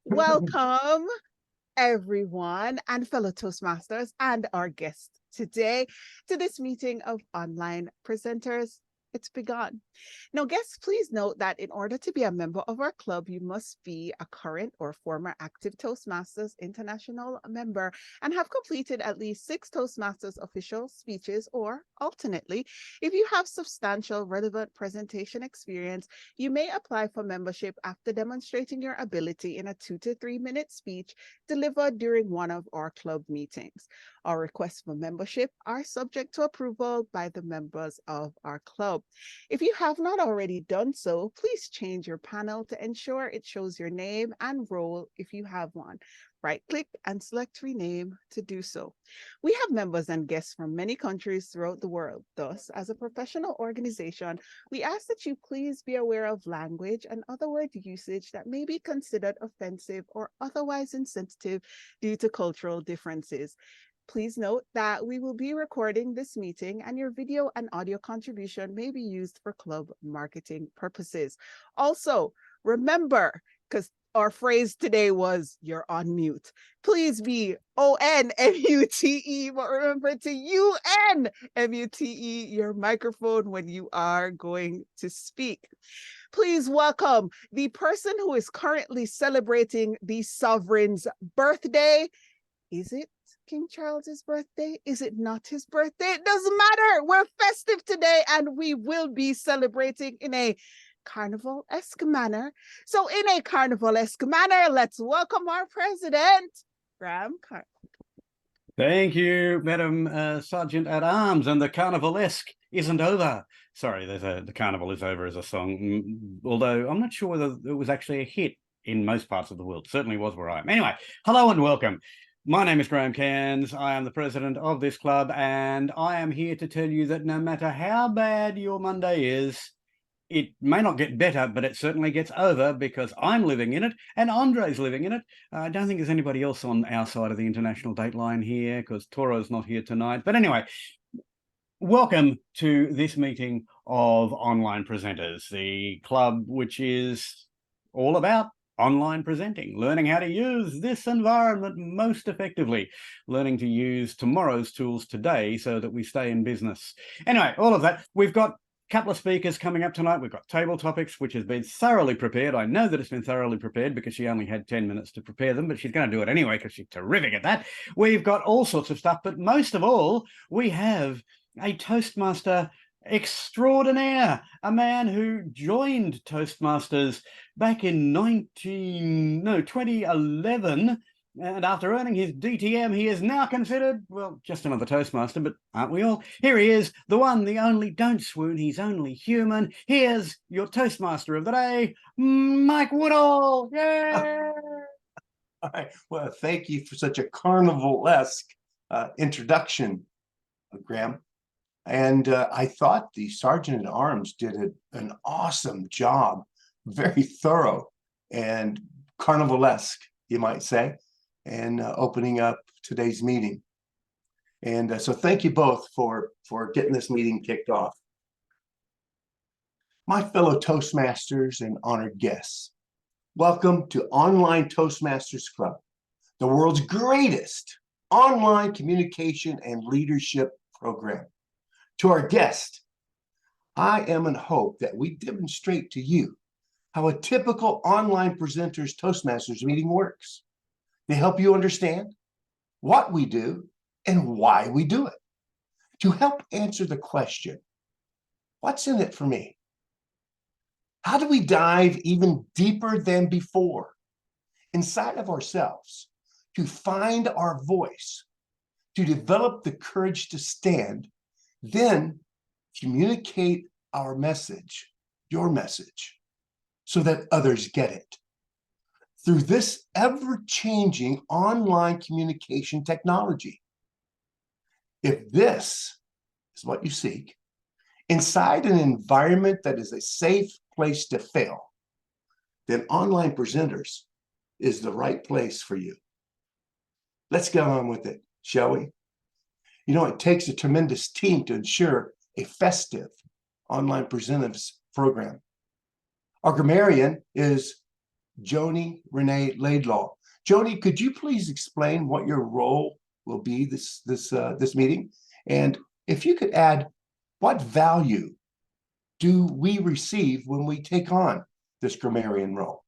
Welcome, everyone, and fellow Toastmasters and our guests today to this meeting of online presenters. It's begun. Now, guests, please note that in order to be a member of our club, you must be a current or former active Toastmasters International member and have completed at least 6 Toastmasters official speeches, or alternately, if you have substantial relevant presentation experience, you may apply for membership after demonstrating your ability in a 2 to 3 minute speech delivered during one of our club meetings. Our requests for membership are subject to approval by the members of our club. If you have not already done so, please change your panel to ensure it shows your name and role if you have one. Right-click and select Rename to do so. We have members and guests from many countries throughout the world. Thus, as a professional organization, we ask that you please be aware of language and other word usage that may be considered offensive or otherwise insensitive due to cultural differences. Please note that we will be recording this meeting and your video and audio contribution may be used for club marketing purposes. Also, remember, because our phrase today was you're on mute. Please be ONMUTE, but remember to UNMUTE your microphone when you are going to speak. Please welcome the person who is currently celebrating the sovereign's birthday. Is it King Charles's birthday? Is it not his birthday? It doesn't matter. We're festive today and we will be celebrating in a carnival-esque manner. So in a carnival-esque manner, let's welcome our president, Graham Carter. Thank you, Madam Sergeant at Arms, and the carnivalesque isn't over. Sorry, the carnival is over as a song, although I'm not sure whether it was actually a hit in most parts of the world. Certainly was where I am. Anyway, hello and welcome. My name is Graham Cairns. I am the president of this club, and I am here to tell you that no matter how bad your Monday is, it may not get better, but it certainly gets over because I'm living in it and Andre's living in it. I don't think there's anybody else on our side of the international date line here because Toro's not here tonight. But anyway, welcome to this meeting of online presenters, the club which is all about online presenting, learning how to use this environment most effectively, learning to use tomorrow's tools today so that we stay in business. Anyway, all of that. We've got a couple of speakers coming up tonight. We've got table topics, which has been thoroughly prepared. I know that it's been thoroughly prepared because she only had 10 minutes to prepare them, but she's going to do it anyway because she's terrific at that. We've got all sorts of stuff, but most of all, we have a Toastmaster extraordinaire, a man who joined Toastmasters back in 2011, and after earning his DTM, he is now considered, well, just another Toastmaster, but aren't we all? Here he is, the one, the only, don't swoon, he's only human. Here's your Toastmaster of the day, Mike Woodall. Yay! All right. Well, thank you for such a carnival-esque introduction, Graham. And I thought the Sergeant at Arms did an awesome job, very thorough and carnivalesque, you might say, and opening up today's meeting. And so thank you both for getting this meeting kicked off. My fellow Toastmasters and honored guests, welcome to Online Toastmasters Club, the world's greatest online communication and leadership program. To our guest, I am in hope that we demonstrate to you how a typical online presenter's Toastmasters meeting works. They help you understand what we do and why we do it. To help answer the question, what's in it for me? How do we dive even deeper than before inside of ourselves to find our voice, to develop the courage to stand, then communicate our message, your message, so that others get it. Through this ever-changing online communication technology. If this is what you seek, inside an environment that is a safe place to fail, then Online Presenters is the right place for you. Let's get on with it, shall we? You know, it takes a tremendous team to ensure a festive online presenters program. Our grammarian is Joni Renee Laidlaw. Joni, could you please explain what your role will be this meeting? And if you could add, what value do we receive when we take on this grammarian role?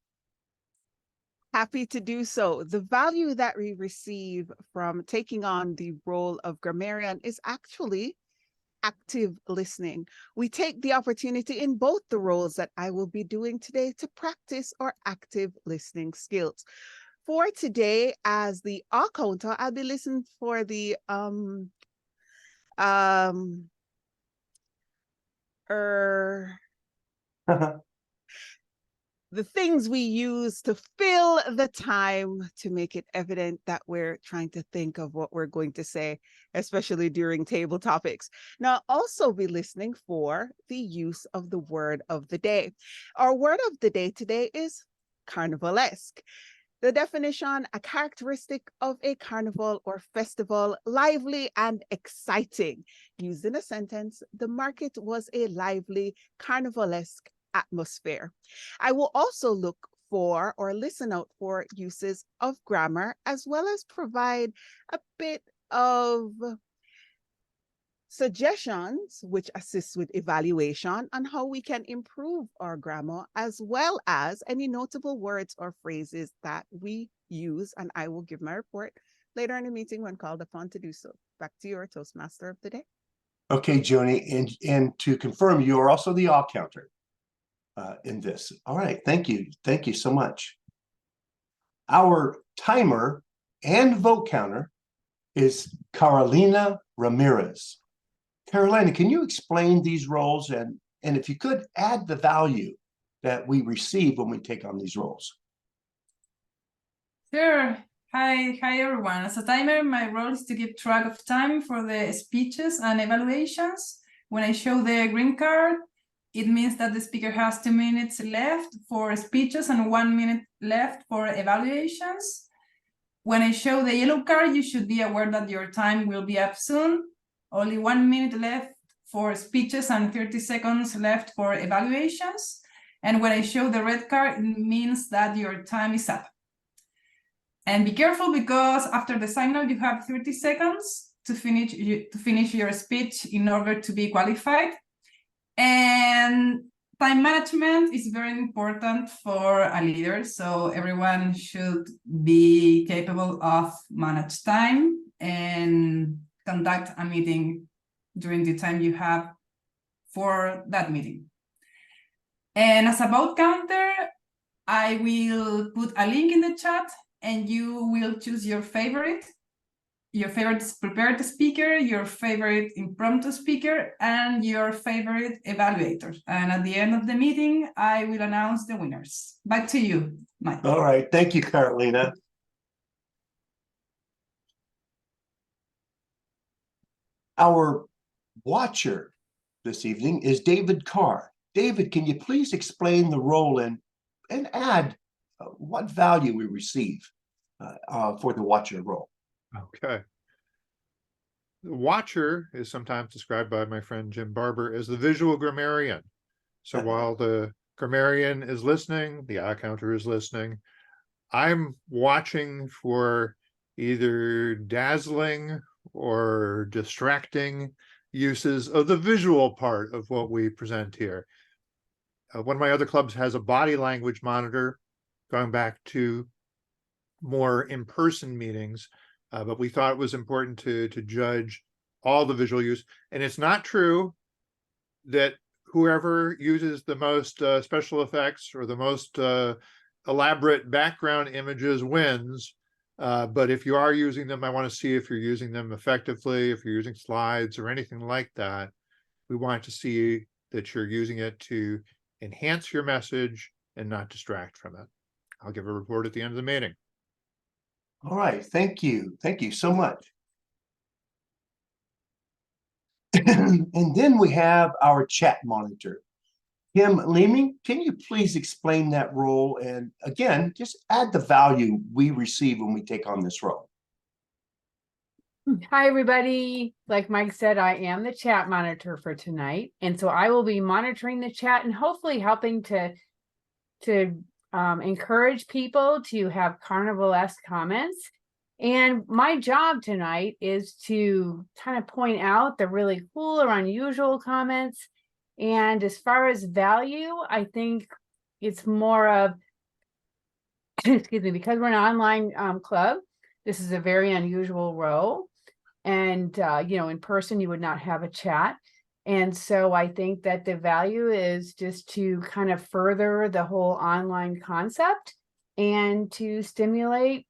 Happy to do so. The value that we receive from taking on the role of grammarian is actually active listening. We take the opportunity in both the roles that I will be doing today to practice our active listening skills. For today, as the counter, I'll be listening for the the things we use to fill the time to make it evident that we're trying to think of what we're going to say, especially during table topics. Now, also be listening for the use of the word of the day. Our word of the day today is carnivalesque. The definition, a characteristic of a carnival or festival, lively and exciting. Used in a sentence, the market was a lively carnivalesque atmosphere. I will also look for or listen out for uses of grammar, as well as provide a bit of suggestions which assist with evaluation on how we can improve our grammar, as well as any notable words or phrases that we use. And I will give my report later in the meeting when called upon to do so. Back to your Toastmaster of the day. Okay, Joni, and to confirm, you are also the all counter in this. All right, thank you. Thank you so much. Our timer and vote counter is Carolina Ramirez. Carolina, can you explain these roles and if you could add the value that we receive when we take on these roles? Sure. Hi everyone. As a timer, my role is to keep track of time for the speeches and evaluations. When I show the green card, it means that the speaker has 2 minutes left for speeches and 1 minute left for evaluations. When I show the yellow card, you should be aware that your time will be up soon. Only 1 minute left for speeches and 30 seconds left for evaluations. And when I show the red card, it means that your time is up. And be careful, because after the signal, you have 30 seconds to finish your speech in order to be qualified. And time management is very important for a leader. So everyone should be capable of manage time and conduct a meeting during the time you have for that meeting. And as a vote counter, I will put a link in the chat and you will choose your favorite prepared speaker, your favorite impromptu speaker, and your favorite evaluator. And at the end of the meeting, I will announce the winners. Back to you, Mike. All right, thank you, Carolina. Our watcher this evening is David Carr. David, can you please explain the role and add what value we receive for the watcher role? Okay. The watcher is sometimes described by my friend Jim Barber as the visual grammarian. So while the grammarian is listening, the eye counter is listening, I'm watching for either dazzling or distracting uses of the visual part of what we present here. One of my other clubs has a body language monitor, going back to more in-person meetings, but we thought it was important to judge all the visual use. And it's not true that whoever uses the most special effects or the most elaborate background images wins. But if you are using them, I want to see if you're using them effectively, if you're using slides or anything like that. We want to see that you're using it to enhance your message and not distract from it. I'll give a report at the end of the meeting. All right, thank you. Thank you so much. And then we have our chat monitor. Kim Leeming, can you please explain that role? And again, just add the value we receive when we take on this role. Hi, everybody. Like Mike said, I am the chat monitor for tonight. And so I will be monitoring the chat and hopefully helping to encourage people to have carnivalesque comments. And my job tonight is to kind of point out the really cool or unusual comments. And as far as value, I think it's more of, excuse me, because we're an online club, this is a very unusual role. And, in person, you would not have a chat. And so I think that the value is just to kind of further the whole online concept and to stimulate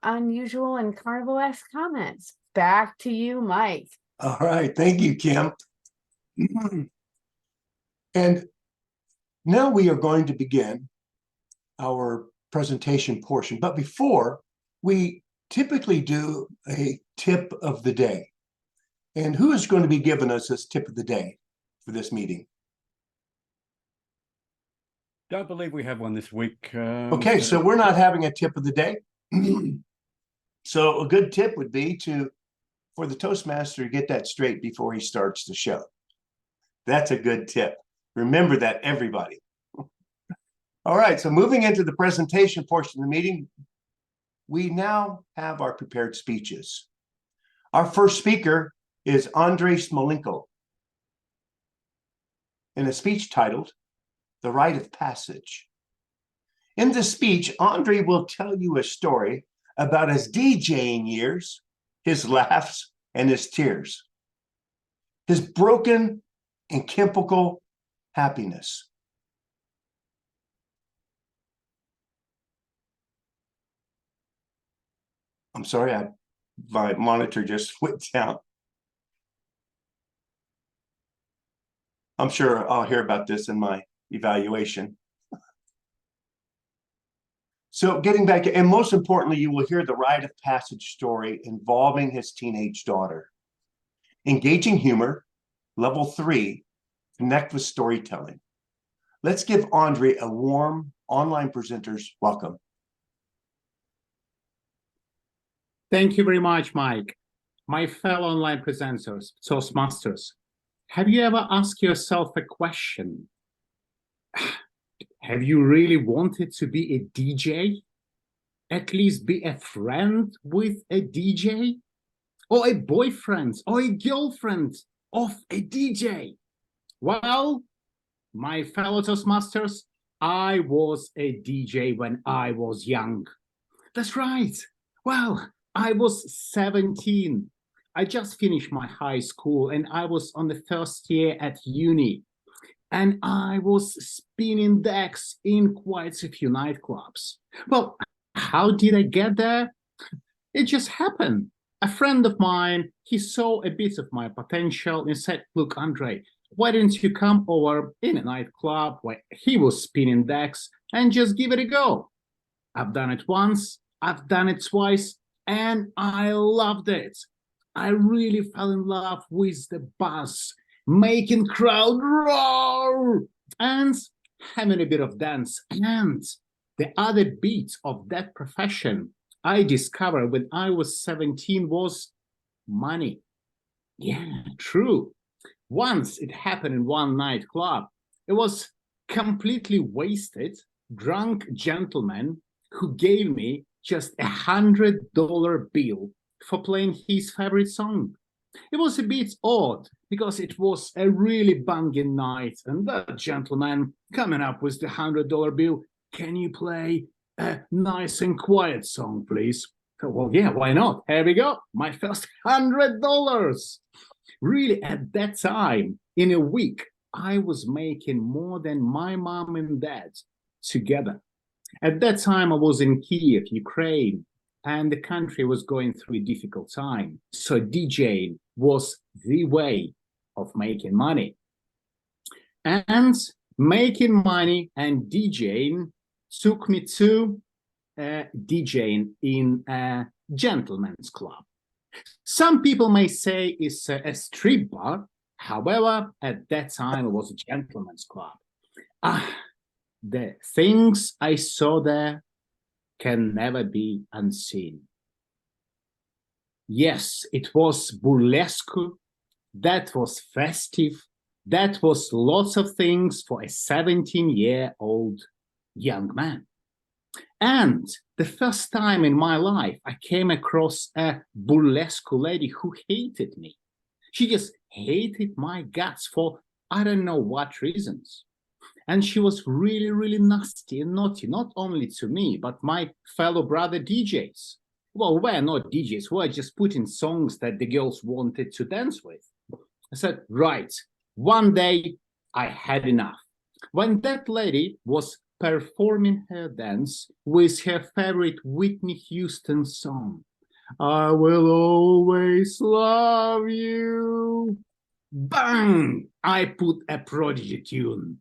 unusual and carnivalesque comments. Back to you, Mike. All right. Thank you, Kim. And now we are going to begin our presentation portion. But before, we typically do a tip of the day. And who is going to be giving us this tip of the day for this meeting? Don't believe we have one this week. Okay, so we're not having a tip of the day. So a good tip would be for the Toastmaster to get that straight before he starts the show. That's a good tip. Remember that, everybody. All right, so moving into the presentation portion of the meeting, we now have our prepared speeches. Our first speaker is Andrei Smolenko in a speech titled, The Rite of Passage. In this speech, Andrei will tell you a story about his DJing years, his laughs, and his tears, his broken and chemical happiness. I'm sorry, my monitor just went down. I'm sure I'll hear about this in my evaluation. So getting back, and most importantly, you will hear the rite of passage story involving his teenage daughter. Engaging humor, level 3, connect with storytelling. Let's give Andrei a warm online presenter's welcome. Thank you very much, Mike. My fellow online presenters, Toastmasters, have you ever asked yourself a question? Have you really wanted to be a DJ? At least be a friend with a DJ? Or a boyfriend or a girlfriend of a DJ? Well, my fellow Toastmasters, I was a DJ when I was young. That's right. Well, I was 17. I just finished my high school and I was on the first year at uni. And I was spinning decks in quite a few nightclubs. Well, how did I get there? It just happened. A friend of mine, he saw a bit of my potential and said, look, Andrei, why don't you come over in a nightclub where he was spinning decks and just give it a go? I've done it once, I've done it twice, and I loved it. I really fell in love with the buzz, making crowd roar, and having a bit of dance. And the other beat of that profession I discovered when I was 17 was money. Yeah, true. Once it happened in one nightclub. It was completely wasted, drunk gentleman who gave me just $100 bill for playing his favorite song. It was a bit odd because it was a really banging night and that gentleman coming up with the $100 bill, can you play a nice and quiet song, please? Well, yeah, why not? Here we go, my first $100. Really, at that time, in a week, I was making more than my mom and dad together. At that time, I was in Kiev, Ukraine, and the country was going through a difficult time. So DJing was the way of making money. And making money and DJing took me to DJing in a gentleman's club. Some people may say it's a strip bar. However, at that time, it was a gentleman's club. The things I saw there can never be unseen. Yes, it was burlesque, that was festive, that was lots of things for a 17-year-old young man. And the first time in my life, I came across a burlesque lady who hated me. She just hated my guts for I don't know what reasons. And she was really, really nasty and naughty, not only to me, but my fellow brother DJs. Well, we're not DJs, we're just putting songs that the girls wanted to dance with. I said, right, one day I had enough. When that lady was performing her dance with her favorite Whitney Houston song, I will always love you. Bang! I put a Prodigy tune.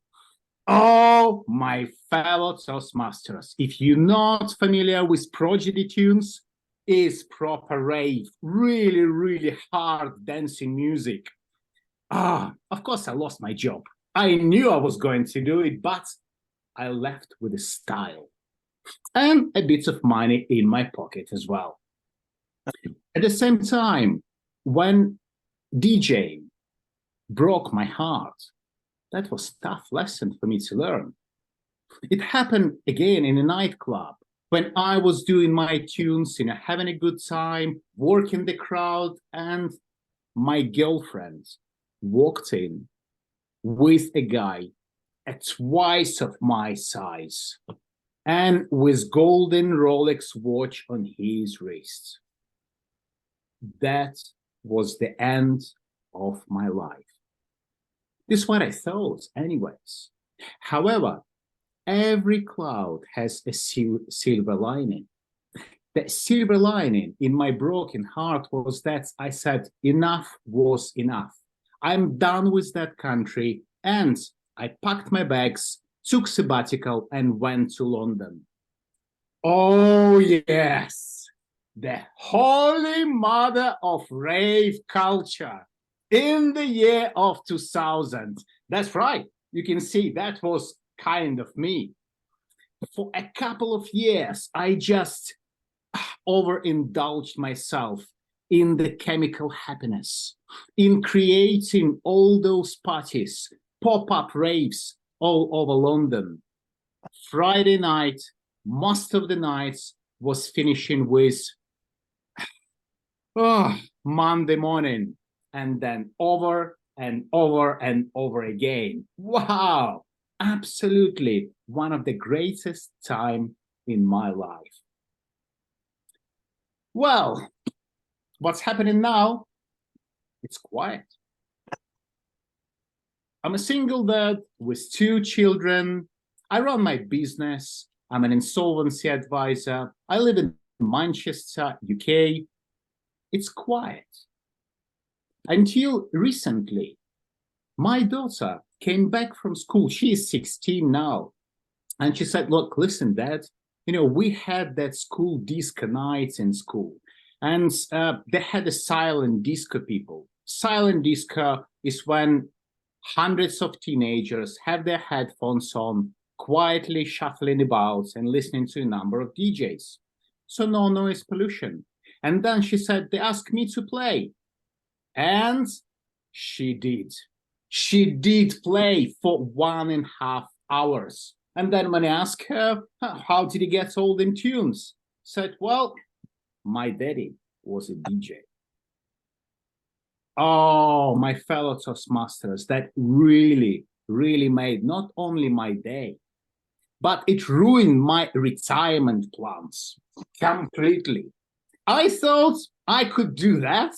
Oh, my fellow Toastmasters, if you're not familiar with Prodigy tunes, it's proper rave, really, really hard dancing music. Of course, I lost my job. I knew I was going to do it, but I left with a style and a bit of money in my pocket as well. At the same time, when DJing broke my heart, that was a tough lesson for me to learn. It happened again in a nightclub when I was doing my tunes, having a good time, working the crowd, and my girlfriend walked in with a guy at twice of my size and with golden Rolex watch on his wrist. That was the end of my life. This is what I thought anyways. However, every cloud has a silver lining. The silver lining in my broken heart was that I said enough was enough. I'm done with that country, and I packed my bags, took sabbatical, and went to London. Oh yes, the holy mother of rave culture in the year of 2000. That's right. You can see that was kind of me. For a couple of years, I just overindulged myself in the chemical happiness, in creating all those parties, pop-up raves all over London. Friday night, most of the nights was finishing with Monday morning, and then over and over and over again. Wow, absolutely one of the greatest time in my life. Well, what's happening now? It's quiet. I'm a single dad with 2 children. I run my business. I'm an insolvency advisor. I live in Manchester, UK. It's quiet. Until recently, my daughter came back from school. She is 16 now. And she said, look, listen, Dad, we had that school disco nights in school. And they had a silent disco people. Silent disco is when hundreds of teenagers have their headphones on, quietly shuffling about and listening to a number of DJs. So no noise pollution. And then she said, they asked me to play. And she did. She did play for 1.5 hours. And then when I asked her, how did he get all them tunes? Said, well, my daddy was a DJ. Oh, my fellow Toastmasters, that really, really made not only my day, but it ruined my retirement plans completely. I thought I could do that.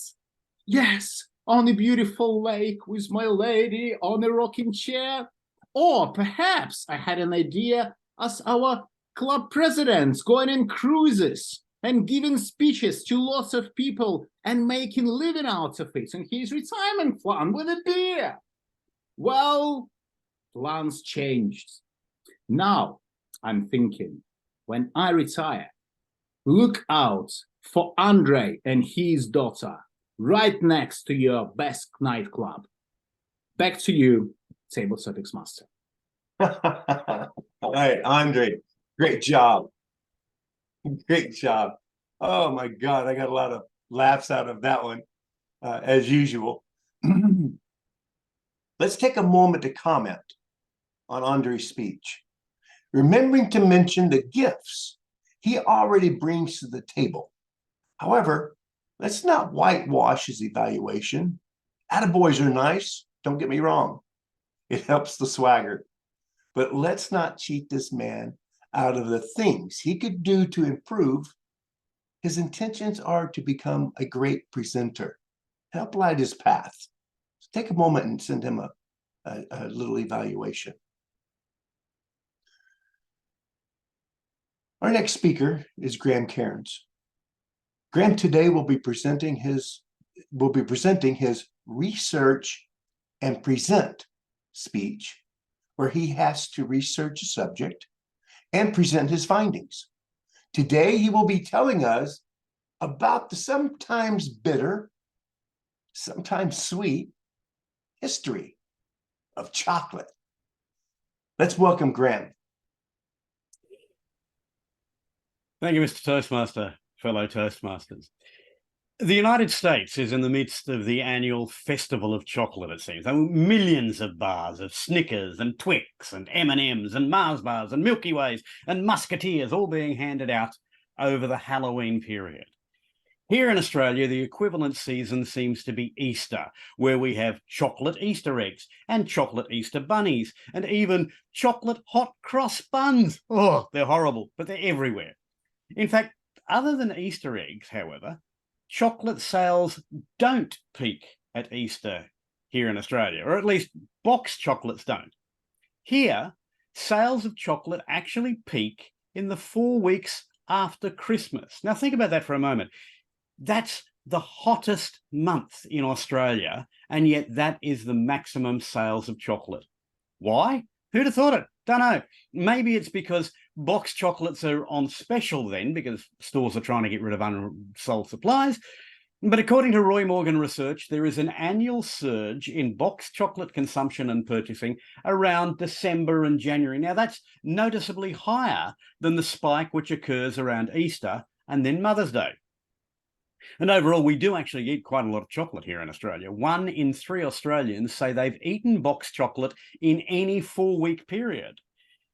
Yes, on a beautiful lake with my lady on a rocking chair. Or perhaps I had an idea as our club presidents going on cruises and giving speeches to lots of people and making a living out of it in his retirement plan with a beer. Well, plans changed. Now I'm thinking, when I retire, look out for Andre and his daughter right next to your best nightclub. Back to you, Table Topics Master. All right, Andre, great job. Great job. Oh my God, I got a lot of laughs out of that one, as usual. Let's take a moment to comment on Andre's speech. remembering to mention the gifts he already brings to the table. However, let's not whitewash his evaluation. Attaboys are nice, don't get me wrong. It helps the swagger. But let's not cheat this man out of the things he could do to improve. His intentions are to become a great presenter. Help light his path. So take a moment and send him a little evaluation. Our next speaker is Graham Cairns. Graham today will be presenting his research and present speech, where he has to research a subject and present his findings. Today, he will be telling us about the sometimes bitter, sometimes sweet history of chocolate. Let's welcome Graham. Thank you, Mr. Toastmaster, fellow Toastmasters. The United States is in the midst of the annual festival of chocolate, it seems. Millions of bars of Snickers and Twix and M&Ms and Mars bars and Milky Ways and Musketeers all being handed out over the Halloween period. Here in Australia, the equivalent season seems to be Easter, where we have chocolate Easter eggs and chocolate Easter bunnies and even chocolate hot cross buns. Oh, they're horrible, but they're everywhere. In fact, other than Easter eggs, however, chocolate sales don't peak at Easter here in Australia, or at least boxed chocolates don't. Here, sales of chocolate actually peak in the 4 weeks after Christmas. Now think about that for a moment. That's the hottest month in Australia, and yet that is the maximum sales of chocolate. Why? Who'd have thought it? Don't know. Maybe it's because boxed chocolates are on special then, because stores are trying to get rid of unsold supplies. But according to Roy Morgan Research, there is an annual surge in boxed chocolate consumption and purchasing around December and January. Now, that's noticeably higher than the spike which occurs around Easter and then Mother's Day. And overall, we do actually eat quite a lot of chocolate here in Australia. 1 in 3 Australians say they've eaten boxed chocolate in any 4-week period.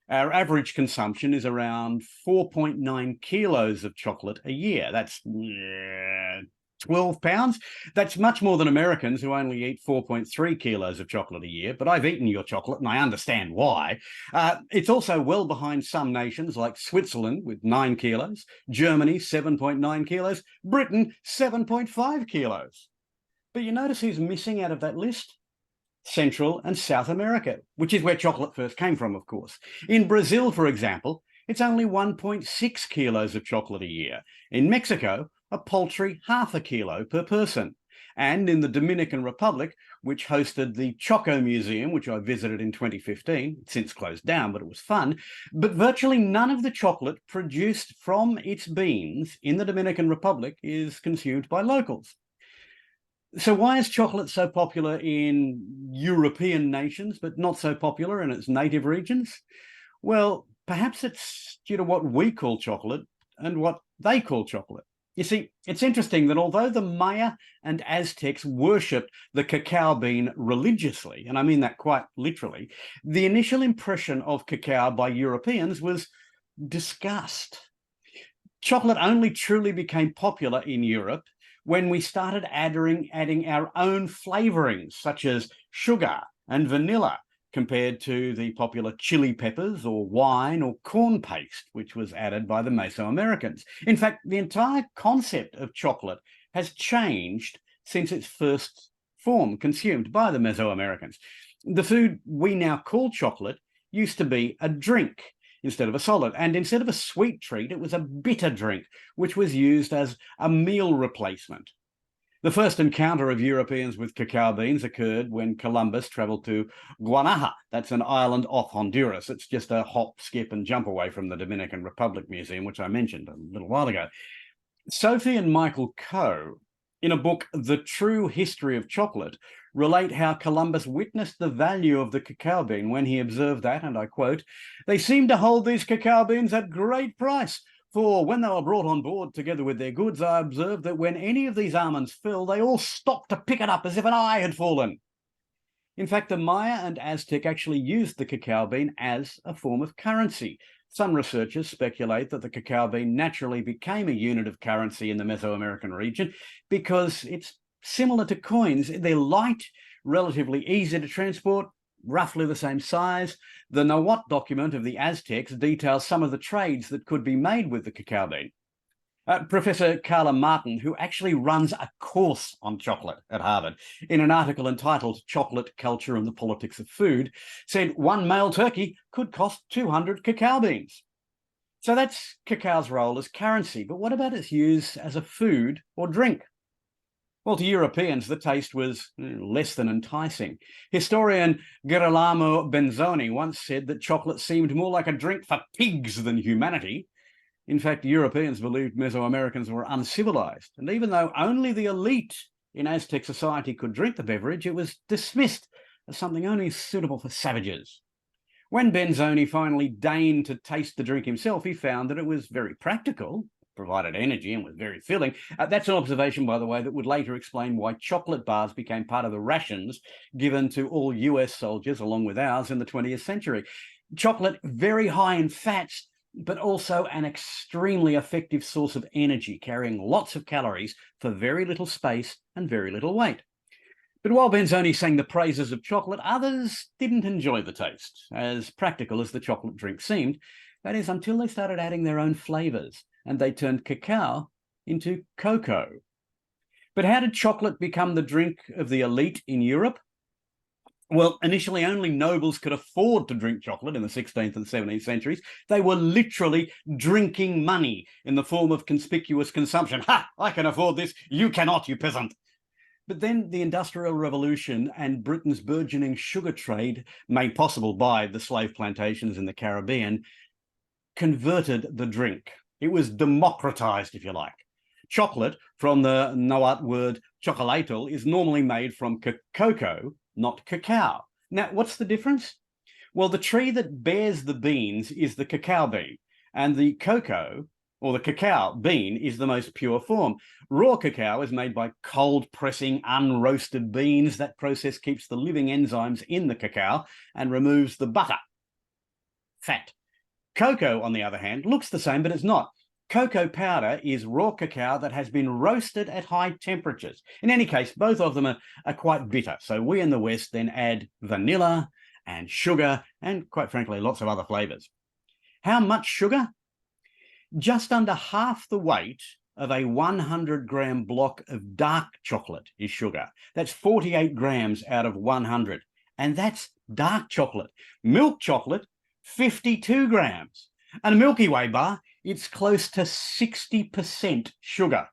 Our average consumption is around 4.9 kilos of chocolate a year. That's 12 pounds. That's much more than Americans who only eat 4.3 kilos of chocolate a year, but I've eaten your chocolate and I understand why. It's also well behind some nations like Switzerland with 9 kilos, Germany 7.9 kilos, Britain 7.5 kilos. But you notice who's missing out of that list? Central and South America, which is where chocolate first came from, of course. In Brazil, for example, it's only 1.6 kilos of chocolate a year. In Mexico, a paltry 0.5 kilo per person. And in the Dominican Republic, which hosted the Choco Museum, which I visited in 2015, it's since closed down, but it was fun, but virtually none of the chocolate produced from its beans in the Dominican Republic is consumed by locals. So why is chocolate so popular in European nations, but not so popular in its native regions? Well, perhaps it's due to what we call chocolate and what they call chocolate. You see, it's interesting that although the Maya and Aztecs worshipped the cacao bean religiously, and I mean that quite literally, the initial impression of cacao by Europeans was disgust. Chocolate only truly became popular in Europe when we started adding our own flavorings, such as sugar and vanilla, compared to the popular chili peppers or wine or corn paste, which was added by the Mesoamericans. In fact, the entire concept of chocolate has changed since its first form, consumed by the Mesoamericans. The food we now call chocolate used to be a drink instead of a solid. And instead of a sweet treat, it was a bitter drink, which was used as a meal replacement. The first encounter of Europeans with cacao beans occurred when Columbus traveled to Guanaja. That's an island off Honduras. It's just a hop, skip, and jump away from the Dominican Republic Museum, which I mentioned a little while ago. Sophie and Michael Coe, in a book, The True History of Chocolate, relate how Columbus witnessed the value of the cacao bean when he observed that, and I quote, "They seemed to hold these cacao beans at great price, for when they were brought on board together with their goods, I observed that when any of these almonds fell, they all stopped to pick it up as if an eye had fallen." In fact, the Maya and Aztec actually used the cacao bean as a form of currency. Some researchers speculate that the cacao bean naturally became a unit of currency in the Mesoamerican region because it's similar to coins. They're light, relatively easy to transport, roughly the same size. The Nahuatl document of the Aztecs details some of the trades that could be made with the cacao bean. Professor Carla Martin, who actually runs a course on chocolate at Harvard, in an article entitled Chocolate, Culture and the Politics of Food, said one male turkey could cost 200 cacao beans. So that's cacao's role as currency, but what about its use as a food or drink? Well, to Europeans, the taste was less than enticing. Historian Girolamo Benzoni once said that chocolate seemed more like a drink for pigs than humanity. In fact, Europeans believed Mesoamericans were uncivilized, and even though only the elite in Aztec society could drink the beverage, it was dismissed as something only suitable for savages. When Benzoni finally deigned to taste the drink himself, he found that it was very practical, provided energy, and was very filling. That's an observation, by the way, that would later explain why chocolate bars became part of the rations given to all US soldiers, along with ours, in the 20th century. Chocolate, very high in fats, but also an extremely effective source of energy, carrying lots of calories for very little space and very little weight. But while Benzoni sang the praises of chocolate, others didn't enjoy the taste, as practical as the chocolate drink seemed. That is, until they started adding their own flavors, and they turned cacao into cocoa. But how did chocolate become the drink of the elite in Europe? Well, initially only nobles could afford to drink chocolate in the 16th and 17th centuries. They were literally drinking money in the form of conspicuous consumption. Ha! I can afford this. You cannot, you peasant. But then the Industrial Revolution and Britain's burgeoning sugar trade, made possible by the slave plantations in the Caribbean, converted the drink. It was democratized, if you like. Chocolate, from the Nahuatl word chocolatl, is normally made from cocoa, not cacao. Now, what's the difference? Well, the tree that bears the beans is the cacao bean, and the cocoa, or the cacao bean, is the most pure form. Raw cacao is made by cold pressing unroasted beans. That process keeps the living enzymes in the cacao and removes the butter, fat. Cocoa, on the other hand, looks the same, but it's not. Cocoa powder is raw cacao that has been roasted at high temperatures. In any case, both of them are quite bitter. So we in the West then add vanilla and sugar and, quite frankly, lots of other flavors. How much sugar? Just under half the weight of a 100-gram block of dark chocolate is sugar. That's 48 grams out of 100. And that's dark chocolate. Milk chocolate, 52 grams. And a Milky Way bar, it's close to 60% sugar.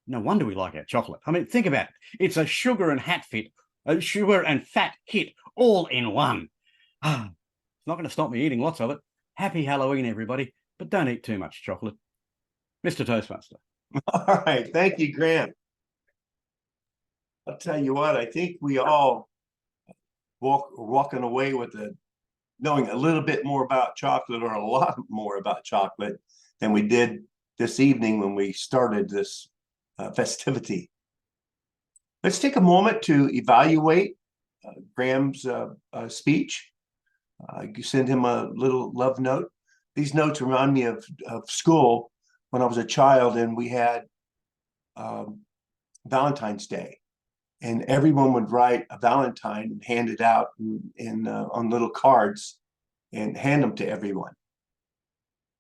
No wonder we like our chocolate. I mean, think about it. It's a sugar and fat hit all in one. It's not going to stop me eating lots of it. Happy Halloween, everybody, but don't eat too much chocolate. Mr. Toastmaster. All right. Thank you, Graham. I'll tell you what, I think we all walking away with knowing a little bit more about chocolate, or a lot more about chocolate, than we did this evening when we started this festivity. Let's take a moment to evaluate Graham's speech. Send him a little love note. These notes remind me of school when I was a child, and we had Valentine's Day. And everyone would write a Valentine and hand it out on little cards and hand them to everyone.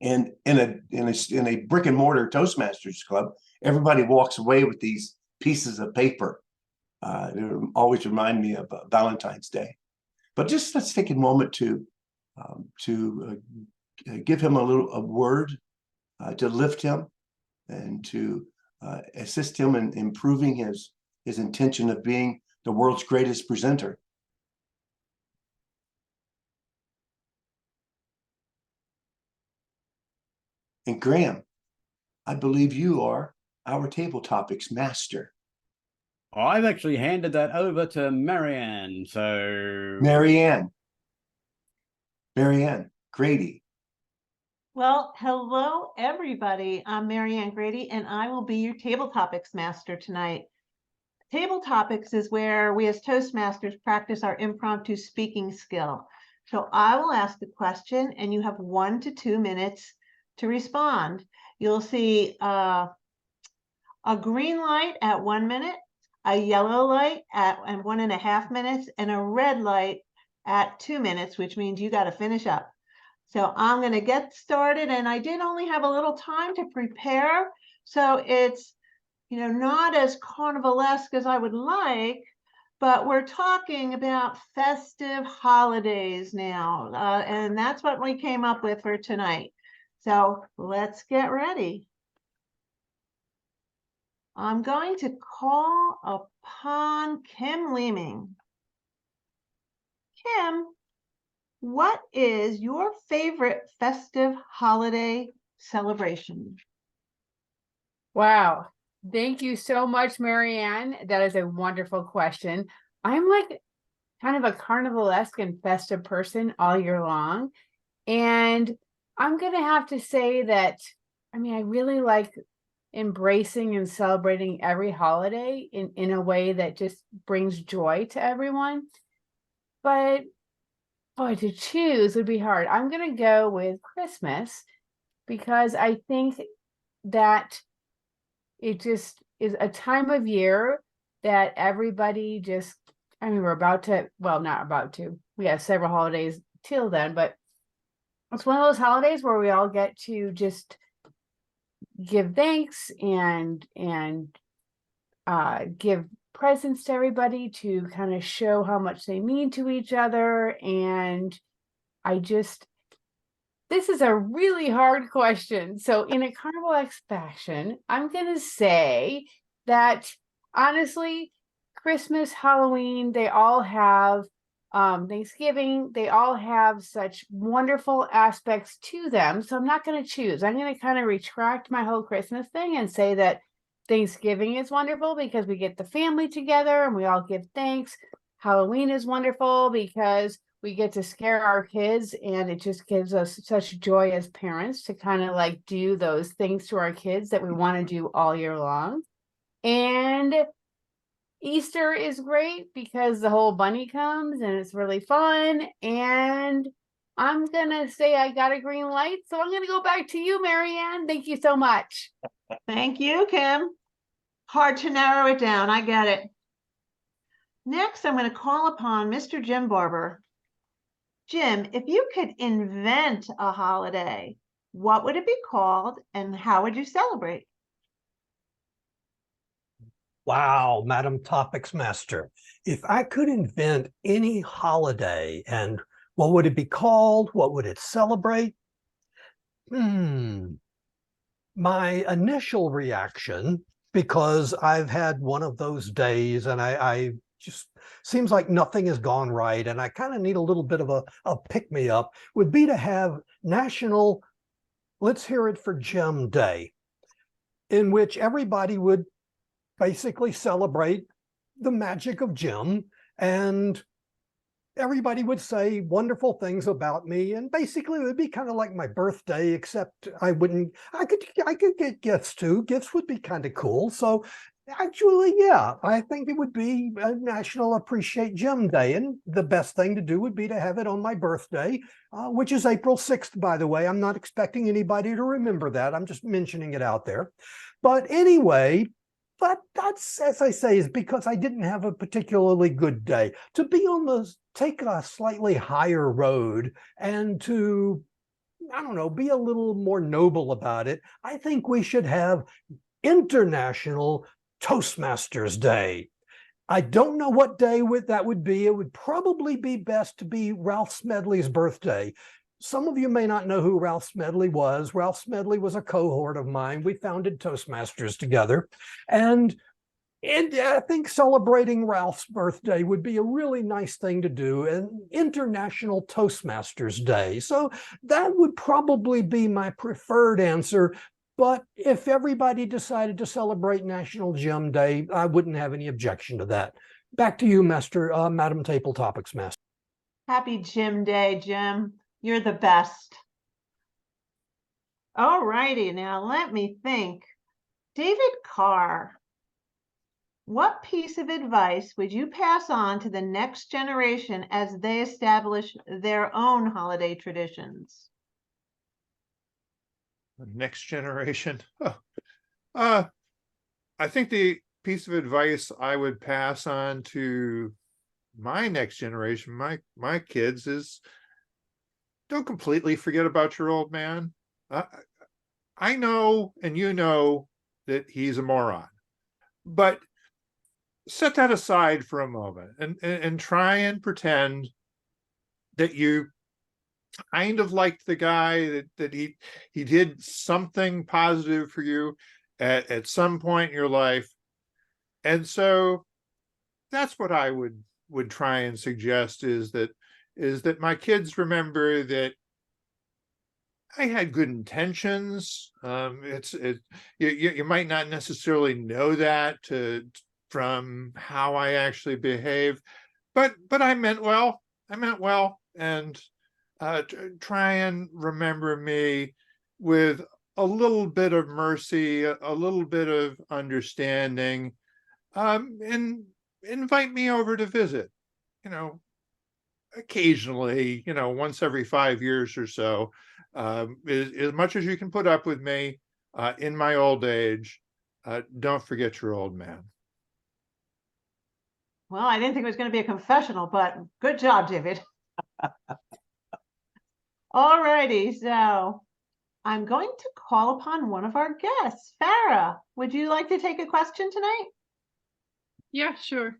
And in a brick and mortar Toastmasters club, everybody walks away with these pieces of paper. It always remind me of Valentine's Day. But just let's take a moment to give him a word, to lift him, and to assist him in improving his intention of being the world's greatest presenter. And Graham, I believe you are our table topics master. I've actually handed that over to Marianne. So Marianne Grady. Well, hello, everybody. I'm Marianne Grady, and I will be your table topics master tonight. table topics is where we as Toastmasters practice our impromptu speaking skill. So I will ask a question and you have 1 to 2 minutes to respond. You'll see a green light at 1 minute, a yellow light at 1.5 minutes, and a red light at 2 minutes, which means you got to finish up. So I'm going to get started, and I did only have a little time to prepare, so it's not as carnivalesque as I would like, but we're talking about festive holidays now, and that's what we came up with for tonight. So let's get ready. I'm going to call upon Kim Leeming. Kim, what is your favorite festive holiday celebration? Wow. Thank you so much, Marianne. That is a wonderful question. I'm like kind of a carnivalesque and festive person all year long. And I'm going to have to say that, I really like embracing and celebrating every holiday in a way that just brings joy to everyone. But boy, to choose would be hard. I'm going to go with Christmas because I think that it just is a time of year that everybody just, we're about to, well, not about to, we have several holidays till then, but it's one of those holidays where we all get to just give thanks and give presents to everybody to kind of show how much they mean to each other. And this is a really hard question. So in a carnivalesque fashion, I'm going to say that honestly, Christmas, Halloween, they all have Thanksgiving, they all have such wonderful aspects to them. So I'm not going to choose. I'm going to kind of retract my whole Christmas thing and say that Thanksgiving is wonderful because we get the family together and we all give thanks. Halloween is wonderful because we get to scare our kids, and it just gives us such joy as parents to kind of like do those things to our kids that we want to do all year long. And Easter is great because the whole bunny comes and it's really fun. And I'm going to say I got a green light. So I'm going to go back to you, Marianne. Thank you so much. Thank you, Kim. Hard to narrow it down. I get it. Next, I'm going to call upon Mr. Jim Barber. Jim, if you could invent a holiday, what would it be called and how would you celebrate? Wow, Madam Topics Master. If I could invent any holiday, and what would it be called? What would it celebrate? My initial reaction, because I've had one of those days and I just seems like nothing has gone right and I kind of need a little bit of a pick-me-up, would be to have National Let's Hear It for Jim Day, in which everybody would basically celebrate the magic of Jim, and everybody would say wonderful things about me, and basically it would be kind of like my birthday, except I could get gifts too. Gifts would be kind of cool. So actually, yeah, I think it would be a National Appreciate Jim Day, and the best thing to do would be to have it on my birthday, which is April 6th, by the way. I'm not expecting anybody to remember that. I'm just mentioning it out there. But anyway, but that's, as I say, is because I didn't have a particularly good day. To be on take a slightly higher road and to, I don't know, be a little more noble about it, I think we should have International Toastmasters Day. I don't know what day that would be. It would probably be best to be Ralph Smedley's birthday. Some of you may not know who Ralph Smedley was. Ralph Smedley was a cohort of mine. We founded Toastmasters together. And I think celebrating Ralph's birthday would be a really nice thing to do, an International Toastmasters Day. So that would probably be my preferred answer. But if everybody decided to celebrate National Jim Day, I wouldn't have any objection to that. Back to you, Madam Table Topics Master. Happy Jim Day, Jim. You're the best. All righty, now let me think. David Carr, what piece of advice would you pass on to the next generation as they establish their own holiday traditions? The next generation. I think the piece of advice I would pass on to my next generation, my kids, is don't completely forget about your old man. I know, and you know, that he's a moron, but set that aside for a moment and try and pretend that you kind of liked the guy, that he did something positive for you at some point in your life. And so that's what I would try and suggest, is that my kids remember that I had good intentions. You might not necessarily know that from how I actually behave, but I meant well. And try and remember me with a little bit of mercy, a little bit of understanding, and invite me over to visit. Occasionally, once every 5 years or so, as much as you can put up with me in my old age. Don't forget your old man. Well, I didn't think it was going to be a confessional, but good job, David. All righty, so I'm going to call upon one of our guests. Farah, would you like to take a question tonight? Yeah, sure.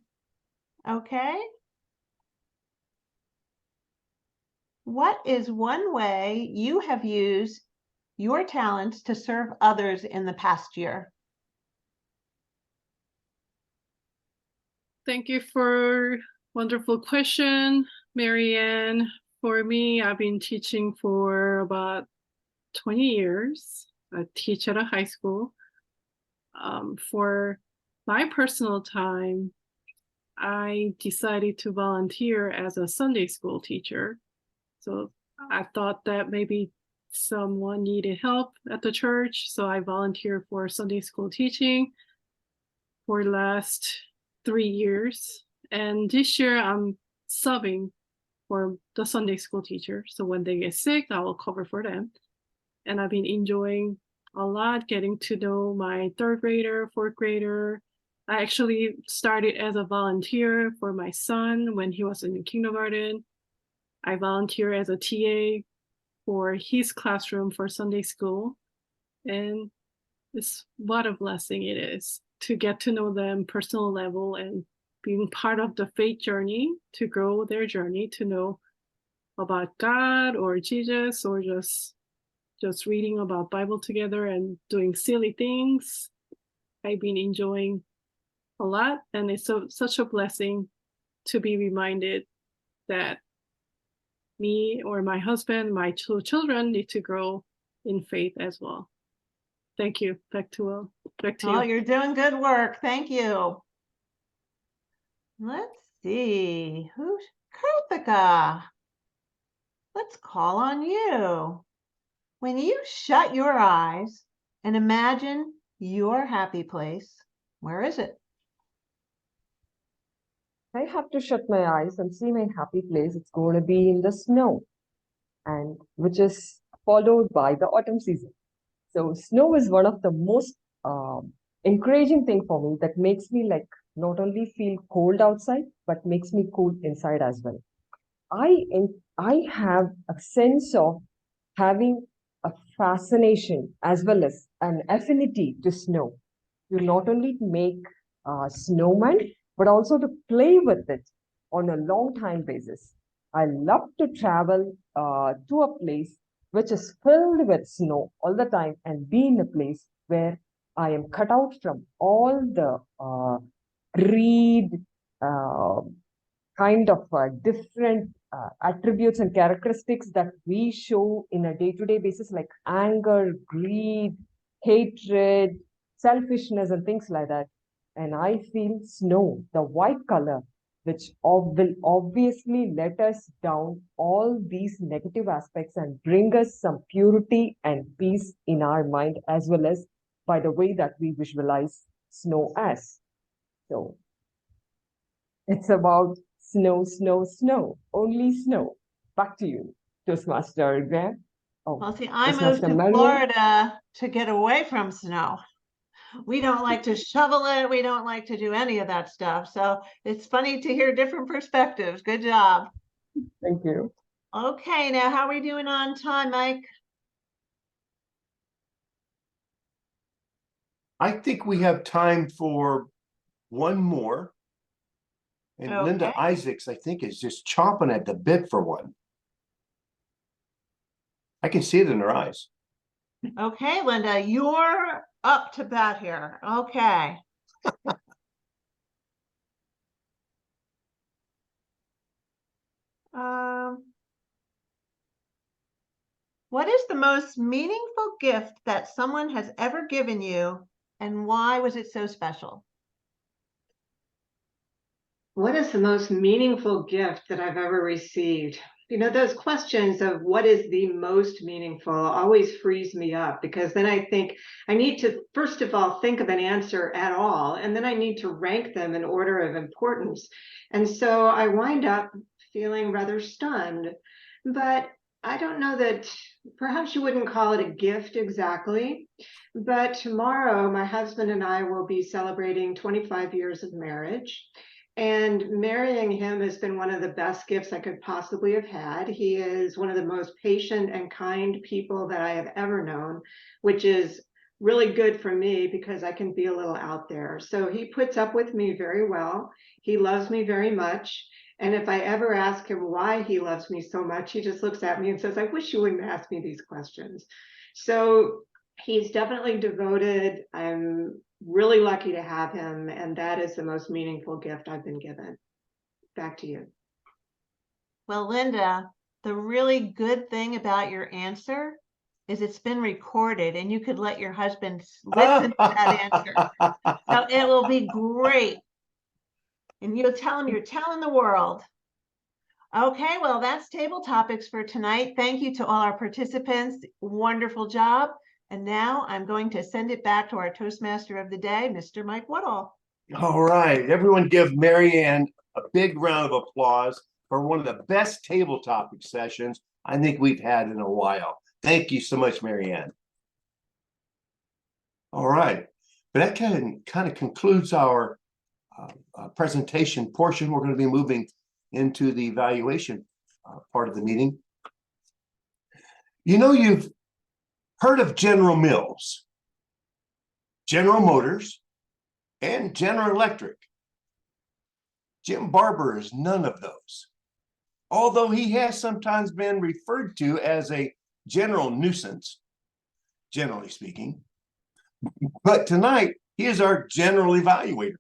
Okay. What is one way you have used your talents to serve others in the past year? Thank you for wonderful question, Marianne. For me, I've been teaching for about 20 years. I teach at a high school. For my personal time, I decided to volunteer as a Sunday school teacher. So I thought that maybe someone needed help at the church. So I volunteered for Sunday school teaching for the last 3 years. And this year I'm subbing for the Sunday school teacher. So when they get sick, I will cover for them. And I've been enjoying a lot, getting to know my 3rd grader, 4th grader. I actually started as a volunteer for my son when he was in kindergarten. I volunteer as a TA for his classroom for Sunday school. And it's what a blessing it is to get to know them personal level and being part of the faith journey, to grow their journey, to know about God or Jesus, or just reading about Bible together and doing silly things. I've been enjoying a lot, and it's such a blessing to be reminded that me or my husband, my 2 children need to grow in faith as well. Thank you. Back to you. Oh, you're doing good work. Thank you. Let's see. Who's Karthika? Let's call on you. When you shut your eyes and imagine your happy place, where is it? I have to shut my eyes and see my happy place. It's going to be in the snow, and which is followed by the autumn season. So snow is one of the most encouraging thing for me, that makes me like not only feel cold outside, but makes me cool inside as well. I have a sense of having a fascination as well as an affinity to snow. To not only make snowmen, but also to play with it on a long time basis. I love to travel to a place which is filled with snow all the time, and be in a place where I am cut out from all the greed, kind of different attributes and characteristics that we show in a day-to-day basis, like anger, greed, hatred, selfishness, and things like that. And I feel snow, the white color, which will obviously let us down all these negative aspects and bring us some purity and peace in our mind, as well as by the way that we visualize snow as. So it's about snow, snow, snow, only snow. Back to you, Toastmaster Graham. Oh, Well, see, I moved Toastmaster to Manuel. Florida to get away from snow. We don't like to shovel it. We don't like to do any of that stuff. So it's funny to hear different perspectives. Good job. Thank you. Okay, now how are we doing on time, Mike? I think we have time for one more. And Linda Okay. Isaacs, I think, is just chomping at the bit for one. I can see it in her eyes. Okay, Linda, you're up to bat here. Okay. What is the most meaningful gift that someone has ever given you, and why was it so special? What is the most meaningful gift that I've ever received? You know, those questions of what is the most meaningful always frees me up, because then I think I need to, first of all, think of an answer at all, and then I need to rank them in order of importance. And so I wind up feeling rather stunned. But I don't know that, perhaps you wouldn't call it a gift exactly, but tomorrow my husband and I will be celebrating 25 years of marriage. And marrying him has been one of the best gifts I could possibly have had. He is one of the most patient and kind people that I have ever known, which is really good for me because I can be a little out there. So he puts up with me very well. He loves me very much. And if I ever ask him why he loves me so much, he just looks at me and says, I wish you wouldn't ask me these questions. So he's definitely devoted. I'm really lucky to have him, and that is the most meaningful gift I've been given. Back to you. Well, Linda, the really good thing about your answer is it's been recorded, and you could let your husband listen to that answer. So it will be great. And you'll tell him you're telling the world. Okay, well, that's table topics for tonight. Thank you to all our participants. Wonderful job. And now I'm going to send it back to our Toastmaster of the day, Mr. Mike Woodall. All right, everyone give Marianne a big round of applause for one of the best table topic sessions I think we've had in a while. Thank you so much, Marianne. All right, but that kind of concludes our presentation portion. We're going to be moving into the evaluation part of the meeting. You know, you've heard of General Mills, General Motors, and General Electric. Jim Barber is none of those, although he has sometimes been referred to as a general nuisance, generally speaking. But tonight, he is our general evaluator.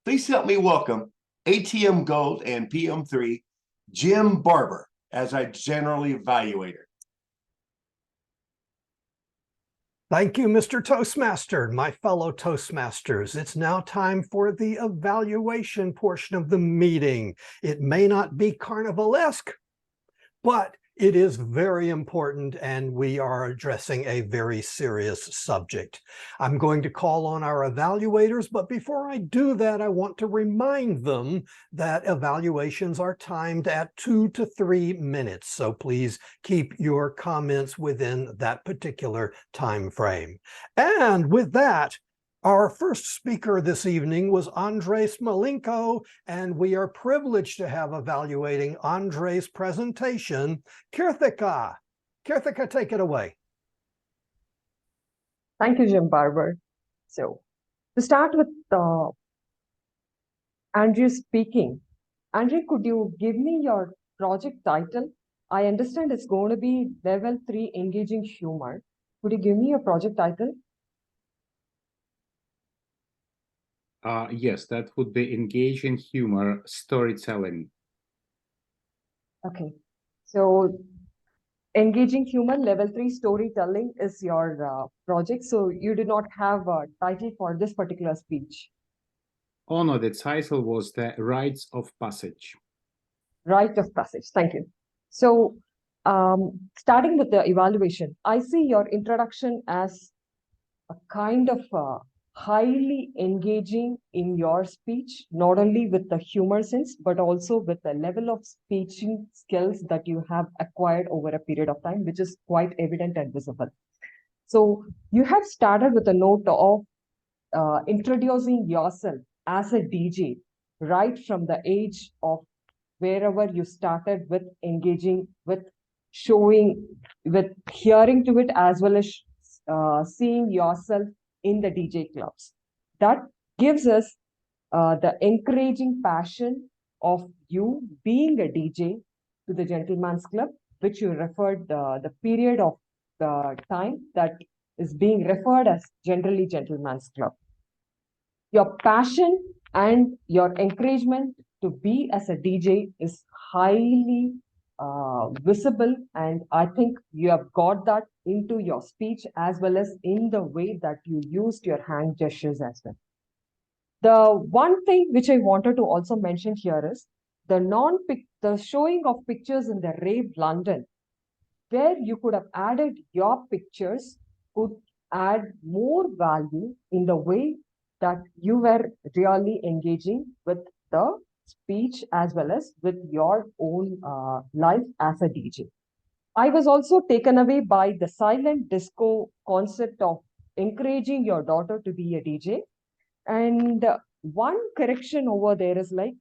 Please help me welcome ATM Gold and PM3, Jim Barber, as our general evaluator. Thank you, Mr. Toastmaster, my fellow Toastmasters. It's now time for the evaluation portion of the meeting. It may not be carnivalesque, but it is very important, and we are addressing a very serious subject. I'm going to call on our evaluators, but before I do that, I want to remind them that evaluations are timed at 2 to 3 minutes. So please keep your comments within that particular time frame. And with that, our first speaker this evening was Andres Malenko, and we are privileged to have evaluating Andres' presentation, Kirthika. Kirthika, take it away. Thank you, Jim Barber. So to start with Andrew speaking. Andrew, could you give me your project title? I understand it's going to be Level 3 Engaging Humor. Could you give me your project title? Yes, that would be engaging humor storytelling. Okay, so engaging humor level 3 storytelling is your project. So you do not have a title for this particular speech. Oh no, the title was the Rites of Passage. Rite of Passage, thank you. So starting with the evaluation, I see your introduction as a kind of highly engaging in your speech, not only with the humor sense, but also with the level of speaking skills that you have acquired over a period of time, which is quite evident and visible. So you have started with a note of introducing yourself as a DJ right from the age of wherever you started with engaging, with showing, with hearing to it, as well as seeing yourself in the DJ clubs. That gives us the encouraging passion of you being a DJ to the Gentleman's Club, which you referred the period of the time that is being referred as generally Gentleman's Club. Your passion and your encouragement to be as a DJ is highly visible, and I think you have got that into your speech as well as in the way that you used your hand gestures as well. The one thing which I wanted to also mention here is the showing of pictures in the Rave London, where you could have added your pictures, could add more value in the way that you were really engaging with the speech as well as with your own life as a DJ. I was also taken away by the silent disco concept of encouraging your daughter to be a DJ. And one correction over there is like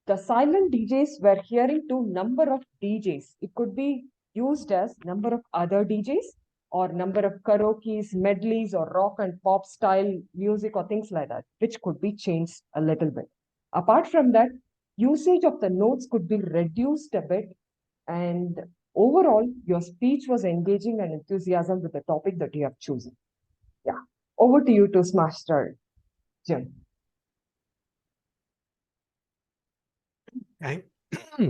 the silent DJs were hearing to number of DJs. It could be used as number of other DJs or number of karaoke's, medleys, or rock and pop style music or things like that, which could be changed a little bit. Apart from that, usage of the notes could be reduced a bit, and overall, your speech was engaging and enthusiasm with the topic that you have chosen. Yeah. Over to you, Toastmaster Jim. Okay.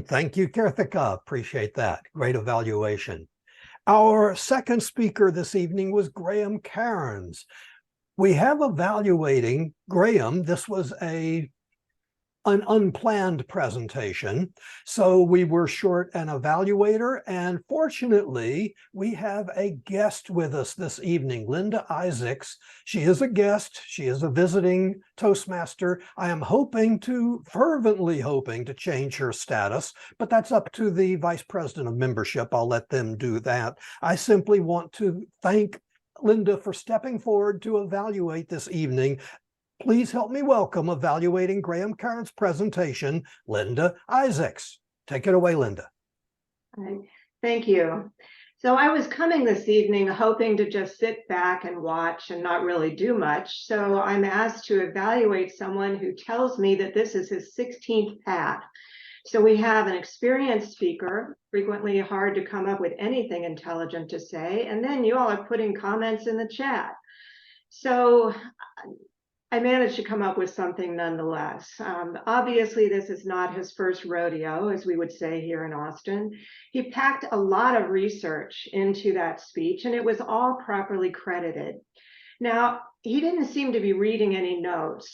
Thank you, Karthika. Appreciate that. Great evaluation. Our second speaker this evening was Graham Cairns. We have evaluating Graham. This was an unplanned presentation, so we were short an evaluator, and fortunately we have a guest with us this evening, Linda Isaacs. She is a guest. She is a visiting Toastmaster. I am fervently hoping to change her status, but that's up to the Vice President of Membership. I'll let them do that. I simply want to thank Linda for stepping forward to evaluate this evening. Please help me welcome evaluating Graham Cairns' presentation, Linda Isaacs. Take it away, Linda. Thank you. So I was coming this evening hoping to just sit back and watch and not really do much. So I'm asked to evaluate someone who tells me that this is his 16th PAT. So we have an experienced speaker, frequently hard to come up with anything intelligent to say, and then you all are putting comments in the chat. So I managed to come up with something nonetheless. Obviously, this is not his first rodeo, as we would say here in Austin. He packed a lot of research into that speech, and it was all properly credited. Now, he didn't seem to be reading any notes.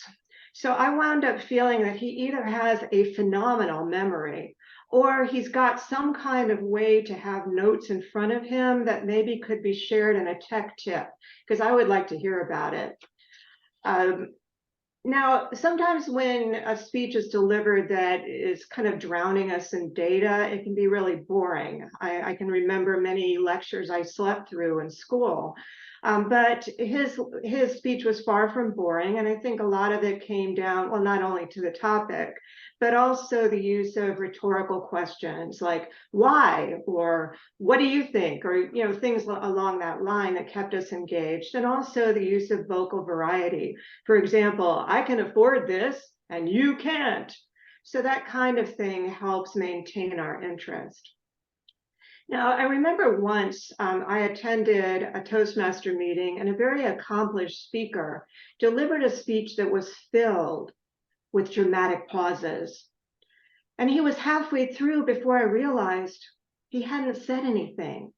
So I wound up feeling that he either has a phenomenal memory or he's got some kind of way to have notes in front of him that maybe could be shared in a tech tip, because I would like to hear about it. Now, sometimes when a speech is delivered that is kind of drowning us in data, it can be really boring. I can remember many lectures I slept through in school. But his speech was far from boring, and I think a lot of it came down, well, not only to the topic, but also the use of rhetorical questions like why, or what do you think, or things along that line that kept us engaged, and also the use of vocal variety. For example, I can afford this and you can't. So that kind of thing helps maintain our interest. Now, I remember once I attended a Toastmaster meeting and a very accomplished speaker delivered a speech that was filled with dramatic pauses. And he was halfway through before I realized he hadn't said anything.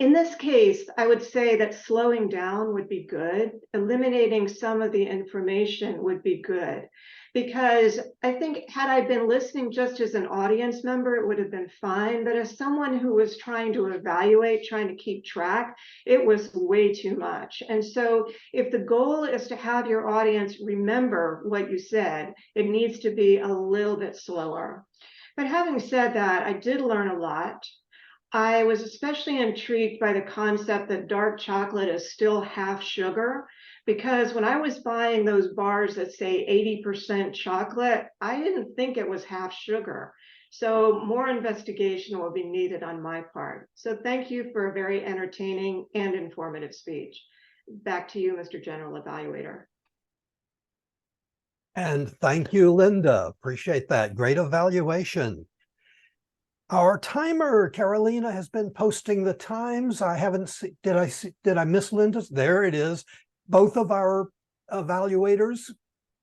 In this case, I would say that slowing down would be good. Eliminating some of the information would be good. Because I think had I been listening just as an audience member, it would have been fine. But as someone who was trying to evaluate, trying to keep track, it was way too much. And so if the goal is to have your audience remember what you said, it needs to be a little bit slower. But having said that, I did learn a lot. I was especially intrigued by the concept that dark chocolate is still half sugar, because when I was buying those bars that say 80% chocolate, I didn't think it was half sugar. So more investigation will be needed on my part. So thank you for a very entertaining and informative speech. Back to you, Mr. General Evaluator. And thank you, Linda. Appreciate that. Great evaluation. Our timer, Carolina, has been posting the times. I haven't seen, did I miss Linda's? There it is. Both of our evaluators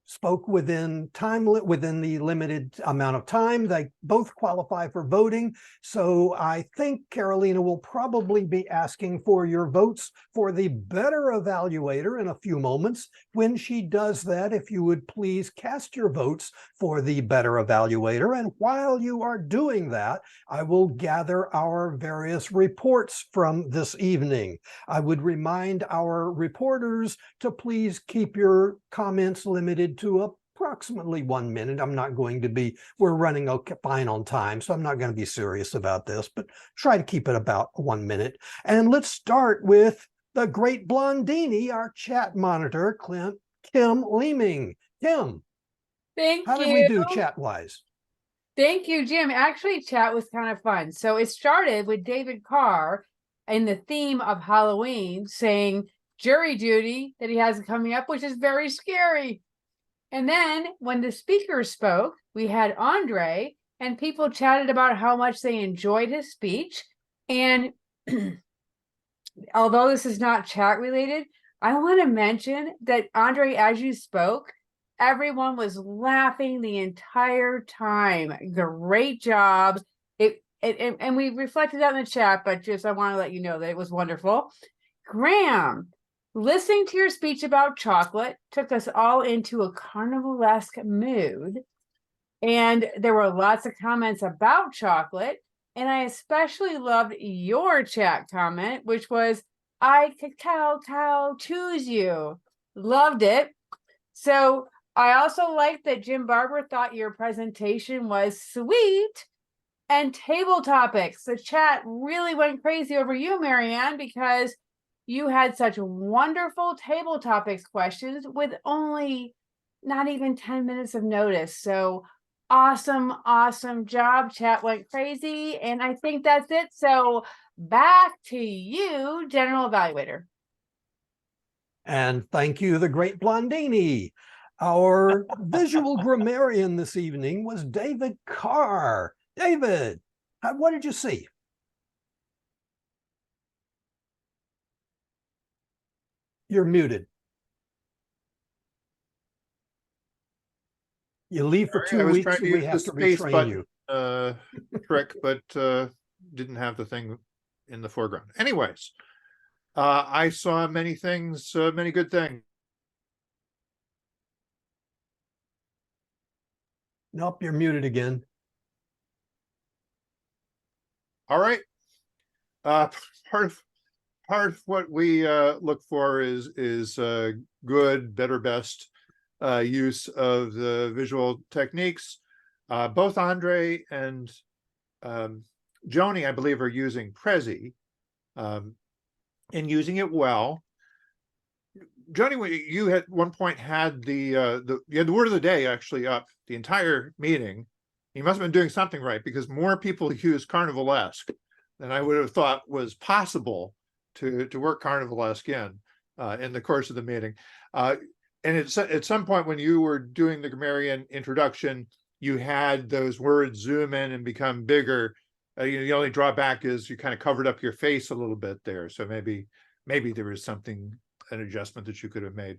spoke within the limited amount of time. They both qualify for voting. So I think Carolina will probably be asking for your votes for the better evaluator in a few moments. When she does that, if you would please cast your votes for the better evaluator. And while you are doing that, I will gather our various reports from this evening. I would remind our reporters to please keep your comments limited to approximately 1 minute. I'm not going to be, we're running okay, fine on time, so I'm not going to be serious about this, but try to keep it about 1 minute. And let's start with the great Blondini, our chat monitor, Kim Leeming. Kim, how did we do chat-wise? Thank you, Jim. Actually, chat was kind of fun. So it started with David Carr in the theme of Halloween saying jury duty that he has coming up, which is very scary. And then when the speakers spoke, we had Andre, and people chatted about how much they enjoyed his speech. And although this is not chat related, I want to mention that Andre, as you spoke, everyone was laughing the entire time. Great job. And we reflected that in the chat, but just I want to let you know that it was wonderful. Graham, listening to your speech about chocolate took us all into a carnivalesque mood. And there were lots of comments about chocolate. And I especially loved your chat comment, which was, I could cow choose you. Loved it. So I also liked that Jim Barber thought your presentation was sweet. And table topics. The chat really went crazy over you, Marianne, because you had such wonderful table topics questions with only not even 10 minutes of notice. So awesome, awesome job. Chat went crazy. And I think that's it. So back to you, General Evaluator. And thank you, the great Blondini. Our visual grammarian this evening was David Carr. David, what did you see? You're muted. You leave for 2 weeks and we have to retrain you. Trick, but didn't have the thing in the foreground. Anyways, I saw many things, many good things. Nope, you're muted again. All right. Part of what we look for is good, better, best use of the visual techniques. Both Andre and Joni, I believe, are using Prezi and using it well. Joni, you at one point had you had the word of the day actually up the entire meeting. You must have been doing something right, because more people use carnivalesque than I would have thought was possible to work carnivalesque in the course of the meeting. And at some point when you were doing the grammarian introduction, you had those words zoom in and become bigger. The only drawback is you kind of covered up your face a little bit there. So maybe there was an adjustment that you could have made.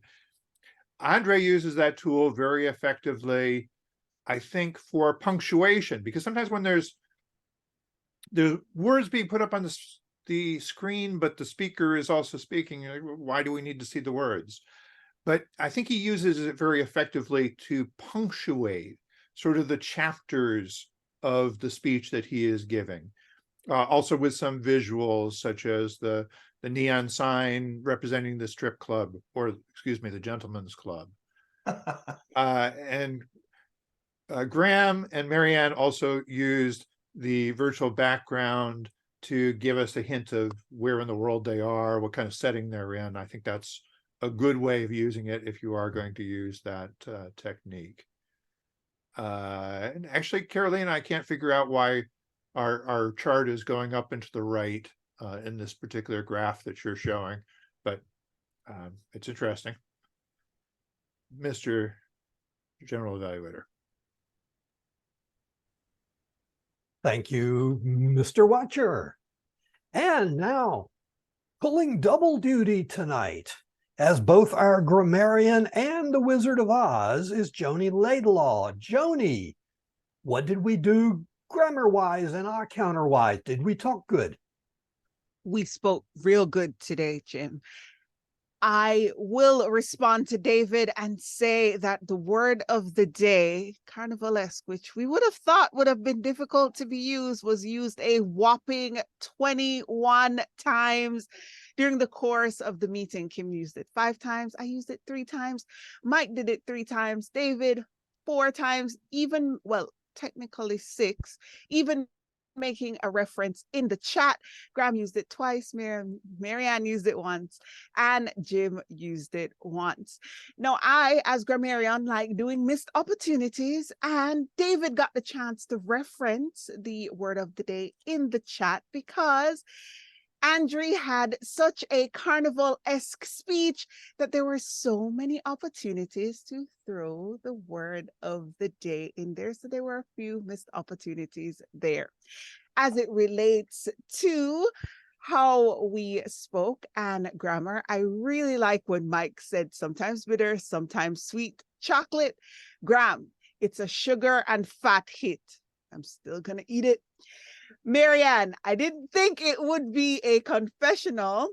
Andre uses that tool very effectively, I think, for punctuation, because sometimes when there's words being put up on the screen, but the speaker is also speaking. Why do we need to see the words? But I think he uses it very effectively to punctuate sort of the chapters of the speech that he is giving. Also with some visuals, such as the neon sign representing the strip club, or excuse me, the gentleman's club. And Graham and Marianne also used the virtual background to give us a hint of where in the world they are, what kind of setting they're in. I think that's a good way of using it if you are going to use that technique. And actually, Caroline, I can't figure out why our chart is going up and to the right in this particular graph that you're showing, but it's interesting. Mr. General Evaluator. Thank you, Mr. Watcher. And now, pulling double duty tonight, as both our grammarian and the Wizard of Oz, is Joni Laidlaw. Joni, what did we do grammar-wise and counter-wise? Did we talk good? We spoke real good today, Jim. I will respond to David and say that the word of the day, carnivalesque, which we would have thought would have been difficult to be used, was used a whopping 21 times during the course of the meeting. Kim used it 5 times. I used it 3 times. Mike did it 3 times. David 4 times, even, well, technically 6, even making a reference in the chat. Graham used it twice, Marianne used it once, and Jim used it once. Now, I, as grammarian, like doing missed opportunities, and David got the chance to reference the word of the day in the chat because Andre had such a carnival-esque speech that there were so many opportunities to throw the word of the day in there. So there were a few missed opportunities there. As it relates to how we spoke and grammar, I really like when Mike said sometimes bitter, sometimes sweet chocolate. Graham, it's a sugar and fat hit. I'm still gonna eat it. Marianne, I didn't think it would be a confessional,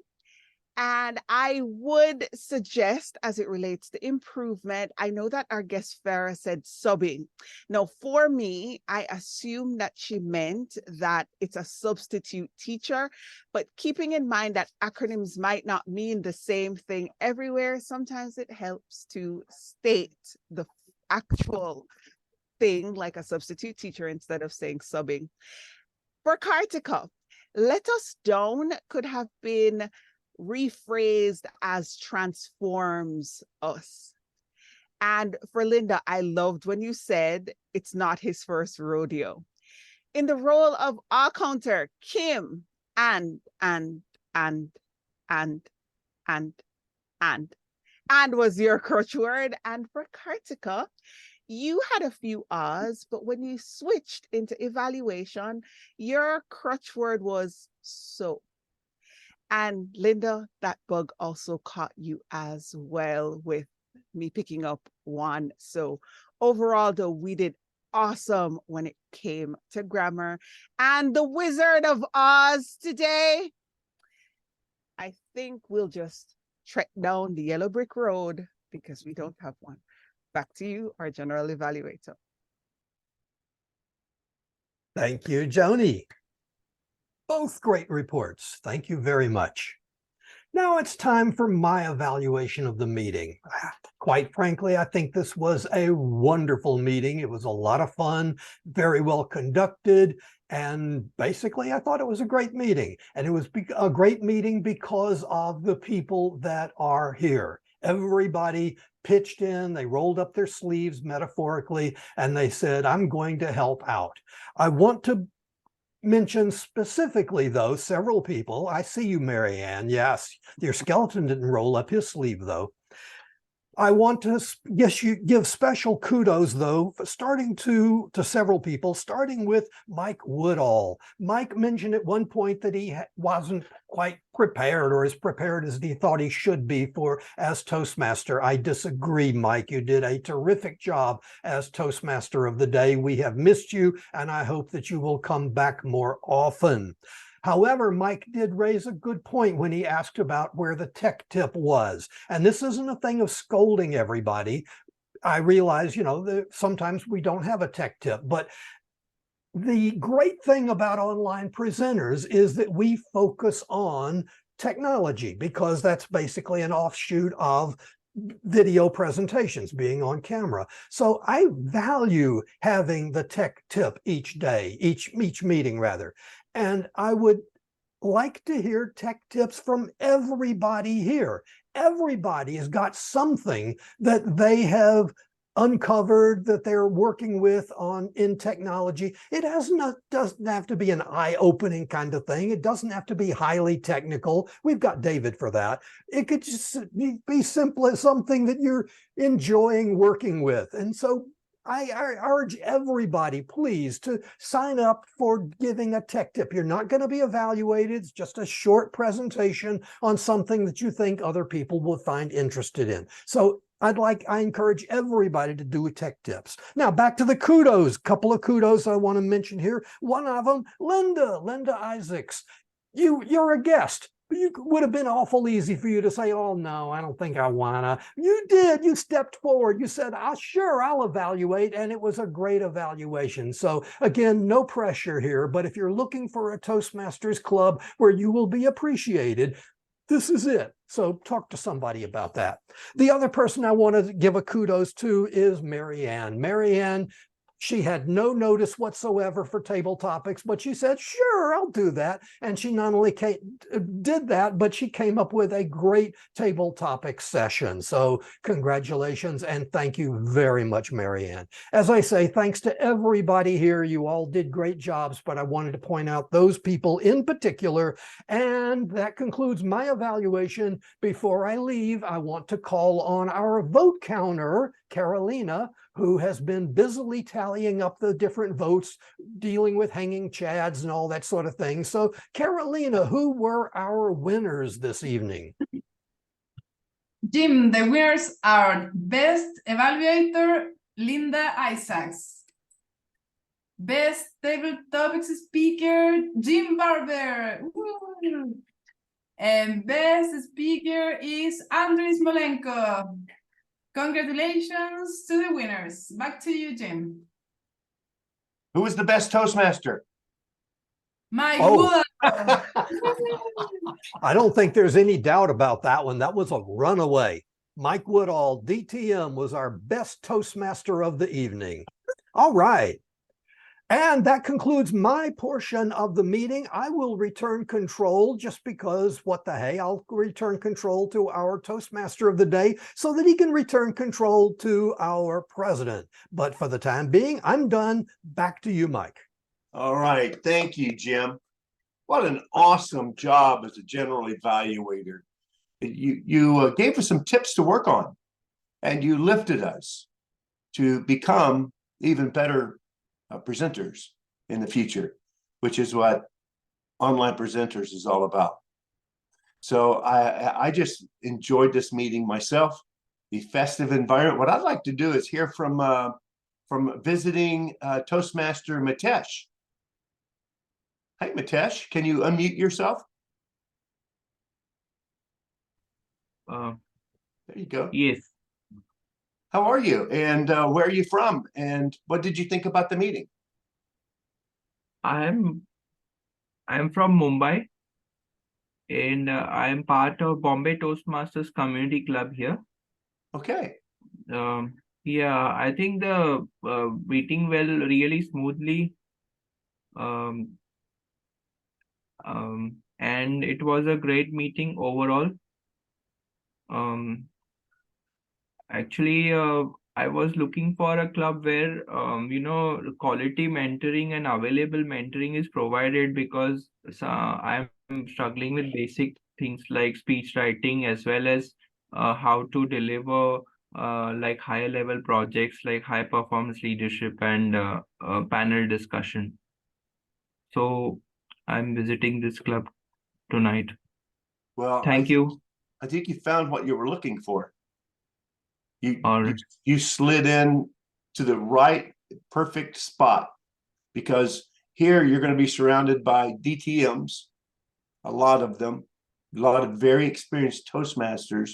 and I would suggest, as it relates to improvement, I know that our guest Farah said subbing. Now, for me, I assume that she meant that it's a substitute teacher, but keeping in mind that acronyms might not mean the same thing everywhere, sometimes it helps to state the actual thing like a substitute teacher instead of saying subbing. For Kartika, let us down could have been rephrased as transforms us. And for Linda, I loved when you said it's not his first rodeo. In the role of our counter, Kim, and was your crutch word. And for Kartika, you had a few ahs, but when you switched into evaluation, your crutch word was so. And Linda, that bug also caught you as well with me picking up 1. So overall, though, we did awesome when it came to grammar. And the Wizard of Oz today, I think we'll just trek down the yellow brick road because we don't have one. Back to you, our general evaluator. Thank you, Joni. Both great reports. Thank you very much. Now it's time for my evaluation of the meeting. Quite frankly, I think this was a wonderful meeting. It was a lot of fun, very well conducted, and basically I thought it was a great meeting. And it was a great meeting because of the people that are here. Everybody pitched in, they rolled up their sleeves metaphorically, and they said, I'm going to help out. I want to mention specifically, though, several people. I see you, Marianne. Yes, your skeleton didn't roll up his sleeve, though. I want to give special kudos, though, starting to several people, starting with Mike Woodall. Mike mentioned at one point that he wasn't quite prepared or as prepared as he thought he should be as Toastmaster. I disagree, Mike. You did a terrific job as Toastmaster of the day. We have missed you, and I hope that you will come back more often. However, Mike did raise a good point when he asked about where the tech tip was. And this isn't a thing of scolding everybody. I realize, that sometimes we don't have a tech tip, but the great thing about online presenters is that we focus on technology because that's basically an offshoot of video presentations, being on camera. So I value having the tech tip each day, each meeting rather. And I would like to hear tech tips from everybody here. Everybody has got something that they have uncovered that they're working with in technology. It doesn't have to be an eye-opening kind of thing. It doesn't have to be highly technical. We've got David for that. It could just be simple as something that you're enjoying working with. And so I urge everybody, please, to sign up for giving a tech tip. You're not going to be evaluated. It's just a short presentation on something that you think other people will find interested in. So I encourage everybody to do tech tips. Now back to the kudos. Couple of kudos I want to mention here. One of them, Linda Isaacs. You're a guest. You would have been awful easy for you to say, oh no, I don't think I wanna. You did, you stepped forward. You said, sure, I'll evaluate. And it was a great evaluation. So again, no pressure here, but if you're looking for a Toastmasters club where you will be appreciated, this is it. So talk to somebody about that. The other person I want to give a kudos to is Marianne. Marianne, she had no notice whatsoever for table topics, but she said, sure, I'll do that. And she not only did that, but she came up with a great table topic session. So congratulations and thank you very much, Marianne. As I say, thanks to everybody here. You all did great jobs, but I wanted to point out those people in particular. And that concludes my evaluation. Before I leave, I want to call on our vote counter, Carolina, who has been busily tallying up the different votes, dealing with hanging chads and all that sort of thing. So Carolina, who were our winners this evening? Jim, the winners are Best Evaluator, Linda Isaacs. Best Table Topics Speaker, Jim Barber. Woo! And Best Speaker is Andriy Smolenko. Congratulations to the winners. Back to you, Jim. Who was the best Toastmaster? Mike Oh. Wood. I don't think there's any doubt about that one. That was a runaway. Mike Woodall, DTM, was our best Toastmaster of the evening. All right. And that concludes my portion of the meeting. I will return control just because, what the hey, I'll return control to our Toastmaster of the day so that he can return control to our president. But for the time being, I'm done. Back to you, Mike. All right. Thank you, Jim. What an awesome job as a general evaluator. You gave us some tips to work on, and you lifted us to become even better presenters in the future, which is what online presenters is all about. So I just enjoyed this meeting myself, the festive environment. What I'd like to do is hear from visiting Toastmaster Mitesh. Hi, Mitesh, can you unmute yourself? There you go. Yes. How are you? And where are you from? And what did you think about the meeting? I'm from Mumbai, and I am part of Bombay Toastmasters Community Club here. Okay. Yeah, I think the meeting went really smoothly. And it was a great meeting overall. Actually, I was looking for a club where, quality mentoring and available mentoring is provided, because I'm struggling with basic things like speech writing, as well as how to deliver like higher level projects like high performance leadership and panel discussion. So I'm visiting this club tonight. Well, Thank you. I think you found what you were looking for. You slid in to the right perfect spot, because here you're going to be surrounded by DTMs a lot of them, a lot of very experienced Toastmasters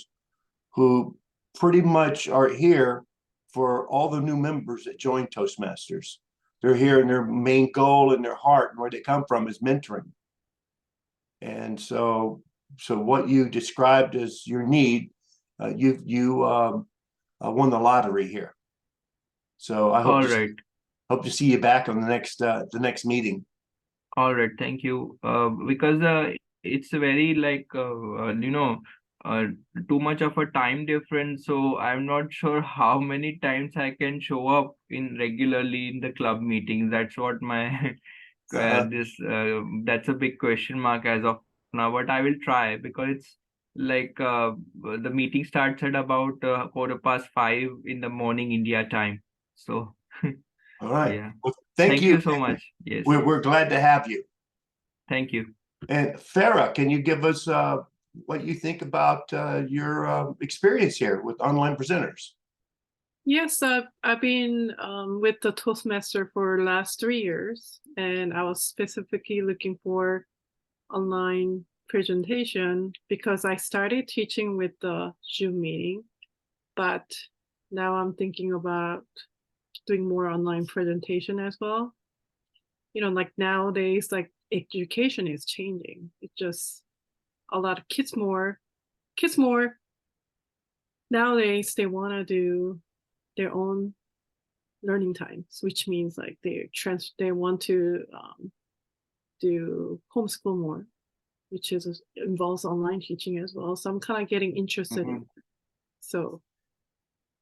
who pretty much are here for all the new members that join Toastmasters. They're here, and their main goal in their heart and where they come from is mentoring. And so what you described as your need, you won the lottery here. So I hope to see you back on the next meeting. All right, thank you. Because it's a very like too much of a time difference, so I'm not sure how many times I can show up in regularly in the club meetings. That's what my that's a big question mark as of now. But I will try, because it's like the meeting starts at about 5:15 in the morning India time. So all right. yeah. Well, Thank you so much. Yes. We're glad to have you. Thank you. And Farah, can you give us what you think about your experience here with online presenters? Yes, I've been with the Toastmaster for the last 3 years, and I was specifically looking for online presentation because I started teaching with the Zoom meeting, but now I'm thinking about doing more online presentation as well. You know, like nowadays, like education is changing. It's just a lot of kids more. Nowadays, they want to do their own learning times, which means like they want to do homeschool more, which involves online teaching as well. So I'm kind of getting interested in it. So,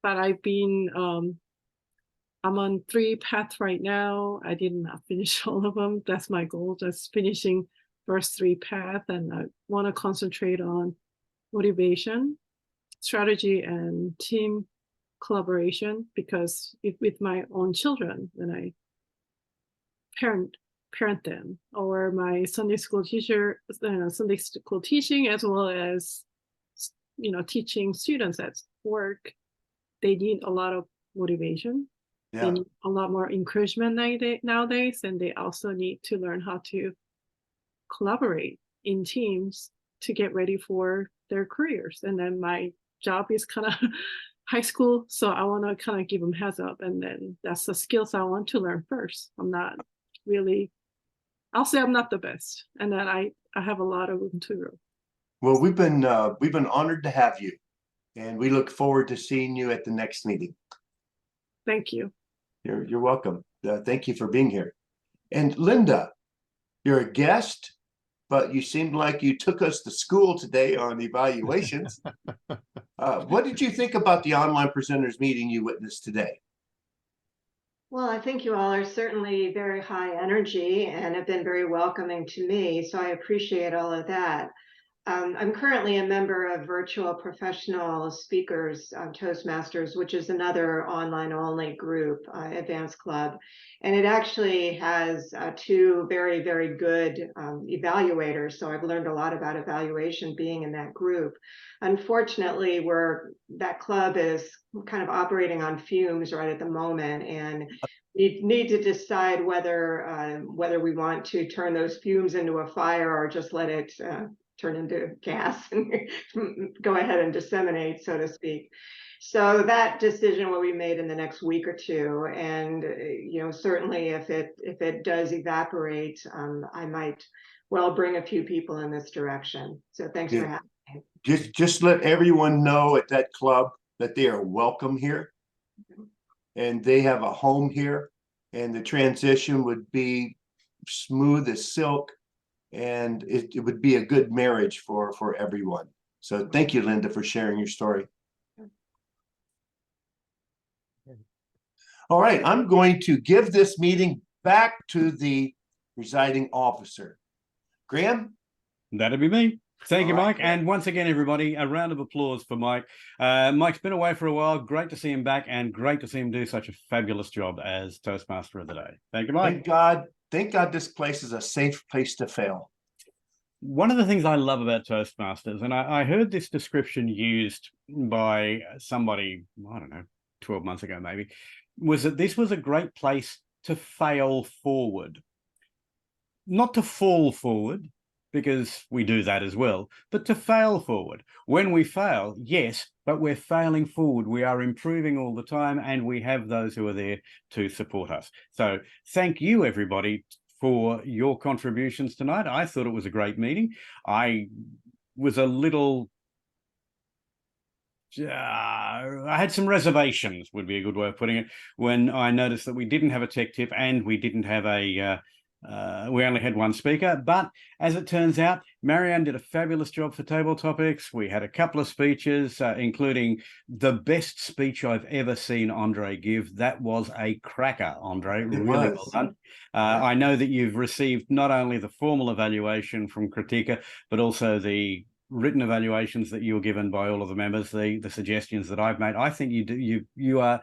but I've been I'm on 3 paths right now. I did not finish all of them. That's my goal, just finishing first 3 paths, and I want to concentrate on motivation, strategy, and team collaboration, because with my own children, when I parent them, or my Sunday school teacher, Sunday school teaching, as well as teaching students at work, they need a lot of motivation. They need a lot more encouragement nowadays, and they also need to learn how to collaborate in teams to get ready for their careers. And then my job is kind of high school, so I want to kind of give them heads up, and then that's the skills I want to learn first. I'll say I'm not the best, and then I have a lot of room to grow. Well, we've been honored to have you, and we look forward to seeing you at the next meeting. Thank you. You're welcome. Thank you for being here. And Linda, you're a guest, but you seemed like you took us to school today on evaluations. What did you think about the online presenters meeting you witnessed today? Well, I think you all are certainly very high energy and have been very welcoming to me, so I appreciate all of that. I'm currently a member of Virtual Professional Speakers Toastmasters, which is another online-only group, Advanced Club. And it actually has 2 very, very good evaluators. So I've learned a lot about evaluation being in that group. Unfortunately, that club is kind of operating on fumes right at the moment, and we need to decide whether we want to turn those fumes into a fire or just let it turn into gas and go ahead and disseminate, so to speak. So that decision will be made in the next week or 2. And certainly if it does evaporate, I might bring a few people in this direction. So thanks for having me. Just let everyone know at that club that they are welcome here, and they have a home here, and the transition would be smooth as silk. And it would be a good marriage for everyone. So thank you, Linda, for sharing your story. All right, I'm going to give this meeting back to the presiding officer. Graham? That'd be me. Thank you, Mike. And once again, everybody, a round of applause for Mike. Mike's been away for a while. Great to see him back, and great to see him do such a fabulous job as Toastmaster of the Day. Thank you, Mike. Thank God this place is a safe place to fail. One of the things I love about Toastmasters, and I heard this description used by somebody, I don't know, 12 months ago maybe, was that this was a great place to fail forward. Not to fall forward, because we do that as well, but to fail forward. When we fail, yes, but we're failing forward. We are improving all the time, and we have those who are there to support us. So thank you, everybody, for your contributions tonight. I thought it was a great meeting. I was a little... I had some reservations, would be a good way of putting it, when I noticed that we didn't have a tech tip and we didn't have a... we only had one speaker, but as it turns out, Marianne did a fabulous job for Table Topics. We had a couple of speeches, including the best speech I've ever seen Andre give. That was a cracker, Andre. Really well done. I know that you've received not only the formal evaluation from Kritika, but also the written evaluations that you were given by all of the members, the suggestions that I've made. I think you are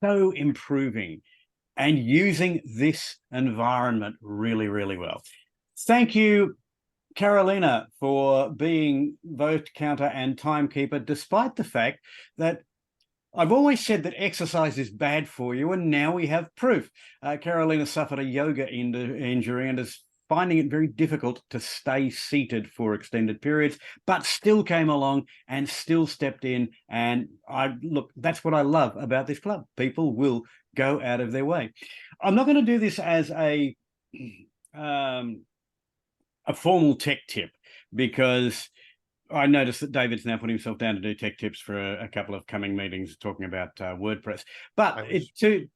so improving and using this environment really, really well. Thank you, Carolina, for being vote counter and timekeeper, despite the fact that I've always said that exercise is bad for you, and now we have proof. Carolina suffered a yoga injury and is finding it very difficult to stay seated for extended periods, but still came along and still stepped in. And look, that's what I love about this club. People will go out of their way. I'm not going to do this as a formal tech tip, because I noticed that David's now put himself down to do tech tips for a couple of coming meetings talking about WordPress. But to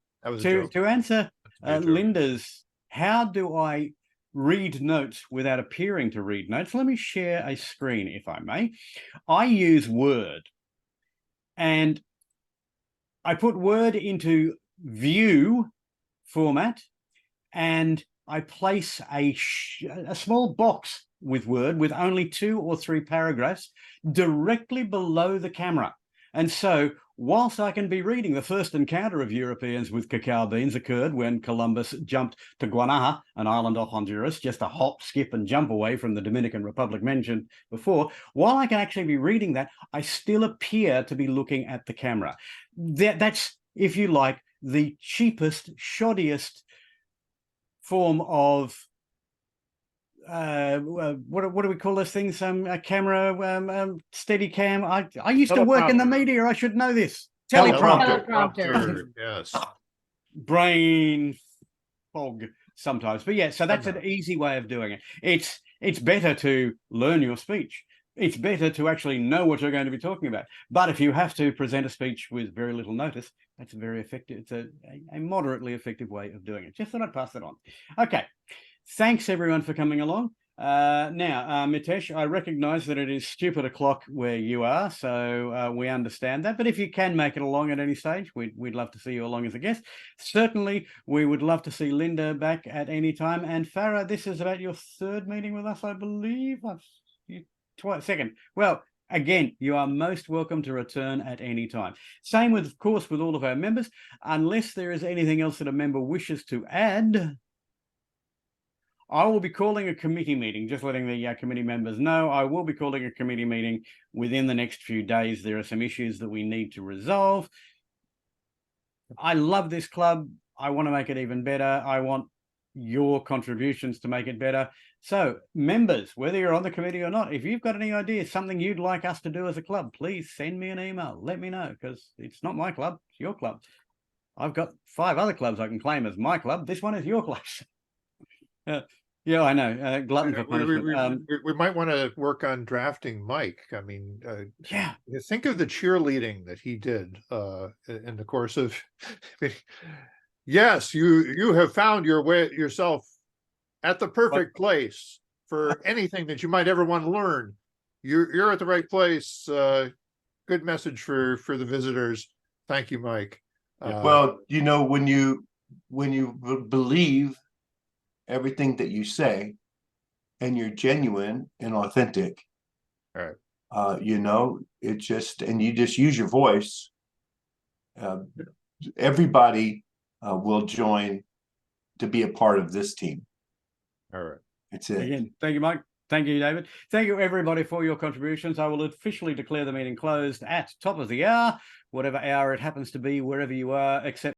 answer Linda's, how do I read notes without appearing to read notes? Let me share a screen, if I may. I use Word, and I put Word into view format, and I place a small box with Word with only 2 or 3 paragraphs directly below the camera. And so whilst I can be reading, the first encounter of Europeans with cacao beans occurred when Columbus jumped to Guanaja, an island off Honduras, just a hop, skip and jump away from the Dominican Republic mentioned before. While I can actually be reading that, I still appear to be looking at the camera. That's, if you like, the cheapest, shoddiest form of what do we call those things? A camera, steady cam. I used to work in the media. I should know this. Teleprompter. Yes. Brain fog sometimes, but yeah. So that's an easy way of doing it. It's better to learn your speech. It's better to actually know what you're going to be talking about. But if you have to present a speech with very little notice, that's very effective. It's a moderately effective way of doing it. Just thought I'd pass that on. Okay. Thanks, everyone, for coming along. Now, Mitesh, I recognize that it is stupid o'clock where you are, so we understand that. But if you can make it along at any stage, we'd love to see you along as a guest. Certainly, we would love to see Linda back at any time. And Farah, this is about your 3rd meeting with us, I believe. Second. Well, again, you are most welcome to return at any time. Same with, of course, with all of our members. Unless there is anything else that a member wishes to add, I will be calling a committee meeting, just letting the committee members know. I will be calling a committee meeting within the next few days. There are some issues that we need to resolve. I love this club. I want to make it even better. I want your contributions to make it better. So members, whether you're on the committee or not, if you've got any ideas, something you'd like us to do as a club, please send me an email. Let me know, because it's not my club, it's your club. I've got 5 other clubs I can claim as my club. This one is your club. Yeah, I know. Glutton for punishment. We might want to work on drafting Mike. I mean, yeah. Think of the cheerleading that he did in the course of. Yes, you have found your way yourself at the perfect place for anything that you might ever want to learn. You're at the right place. Good message for the visitors. Thank you, Mike. Well, you know, when you believe everything that you say and you're genuine and authentic, you know, it just, and you just use your voice, everybody will join to be a part of this team. All right. That's it. Again, thank you, Mike. Thank you, David. Thank you, everybody, for your contributions. I will officially declare the meeting closed at top of the hour, whatever hour it happens to be, wherever you are, except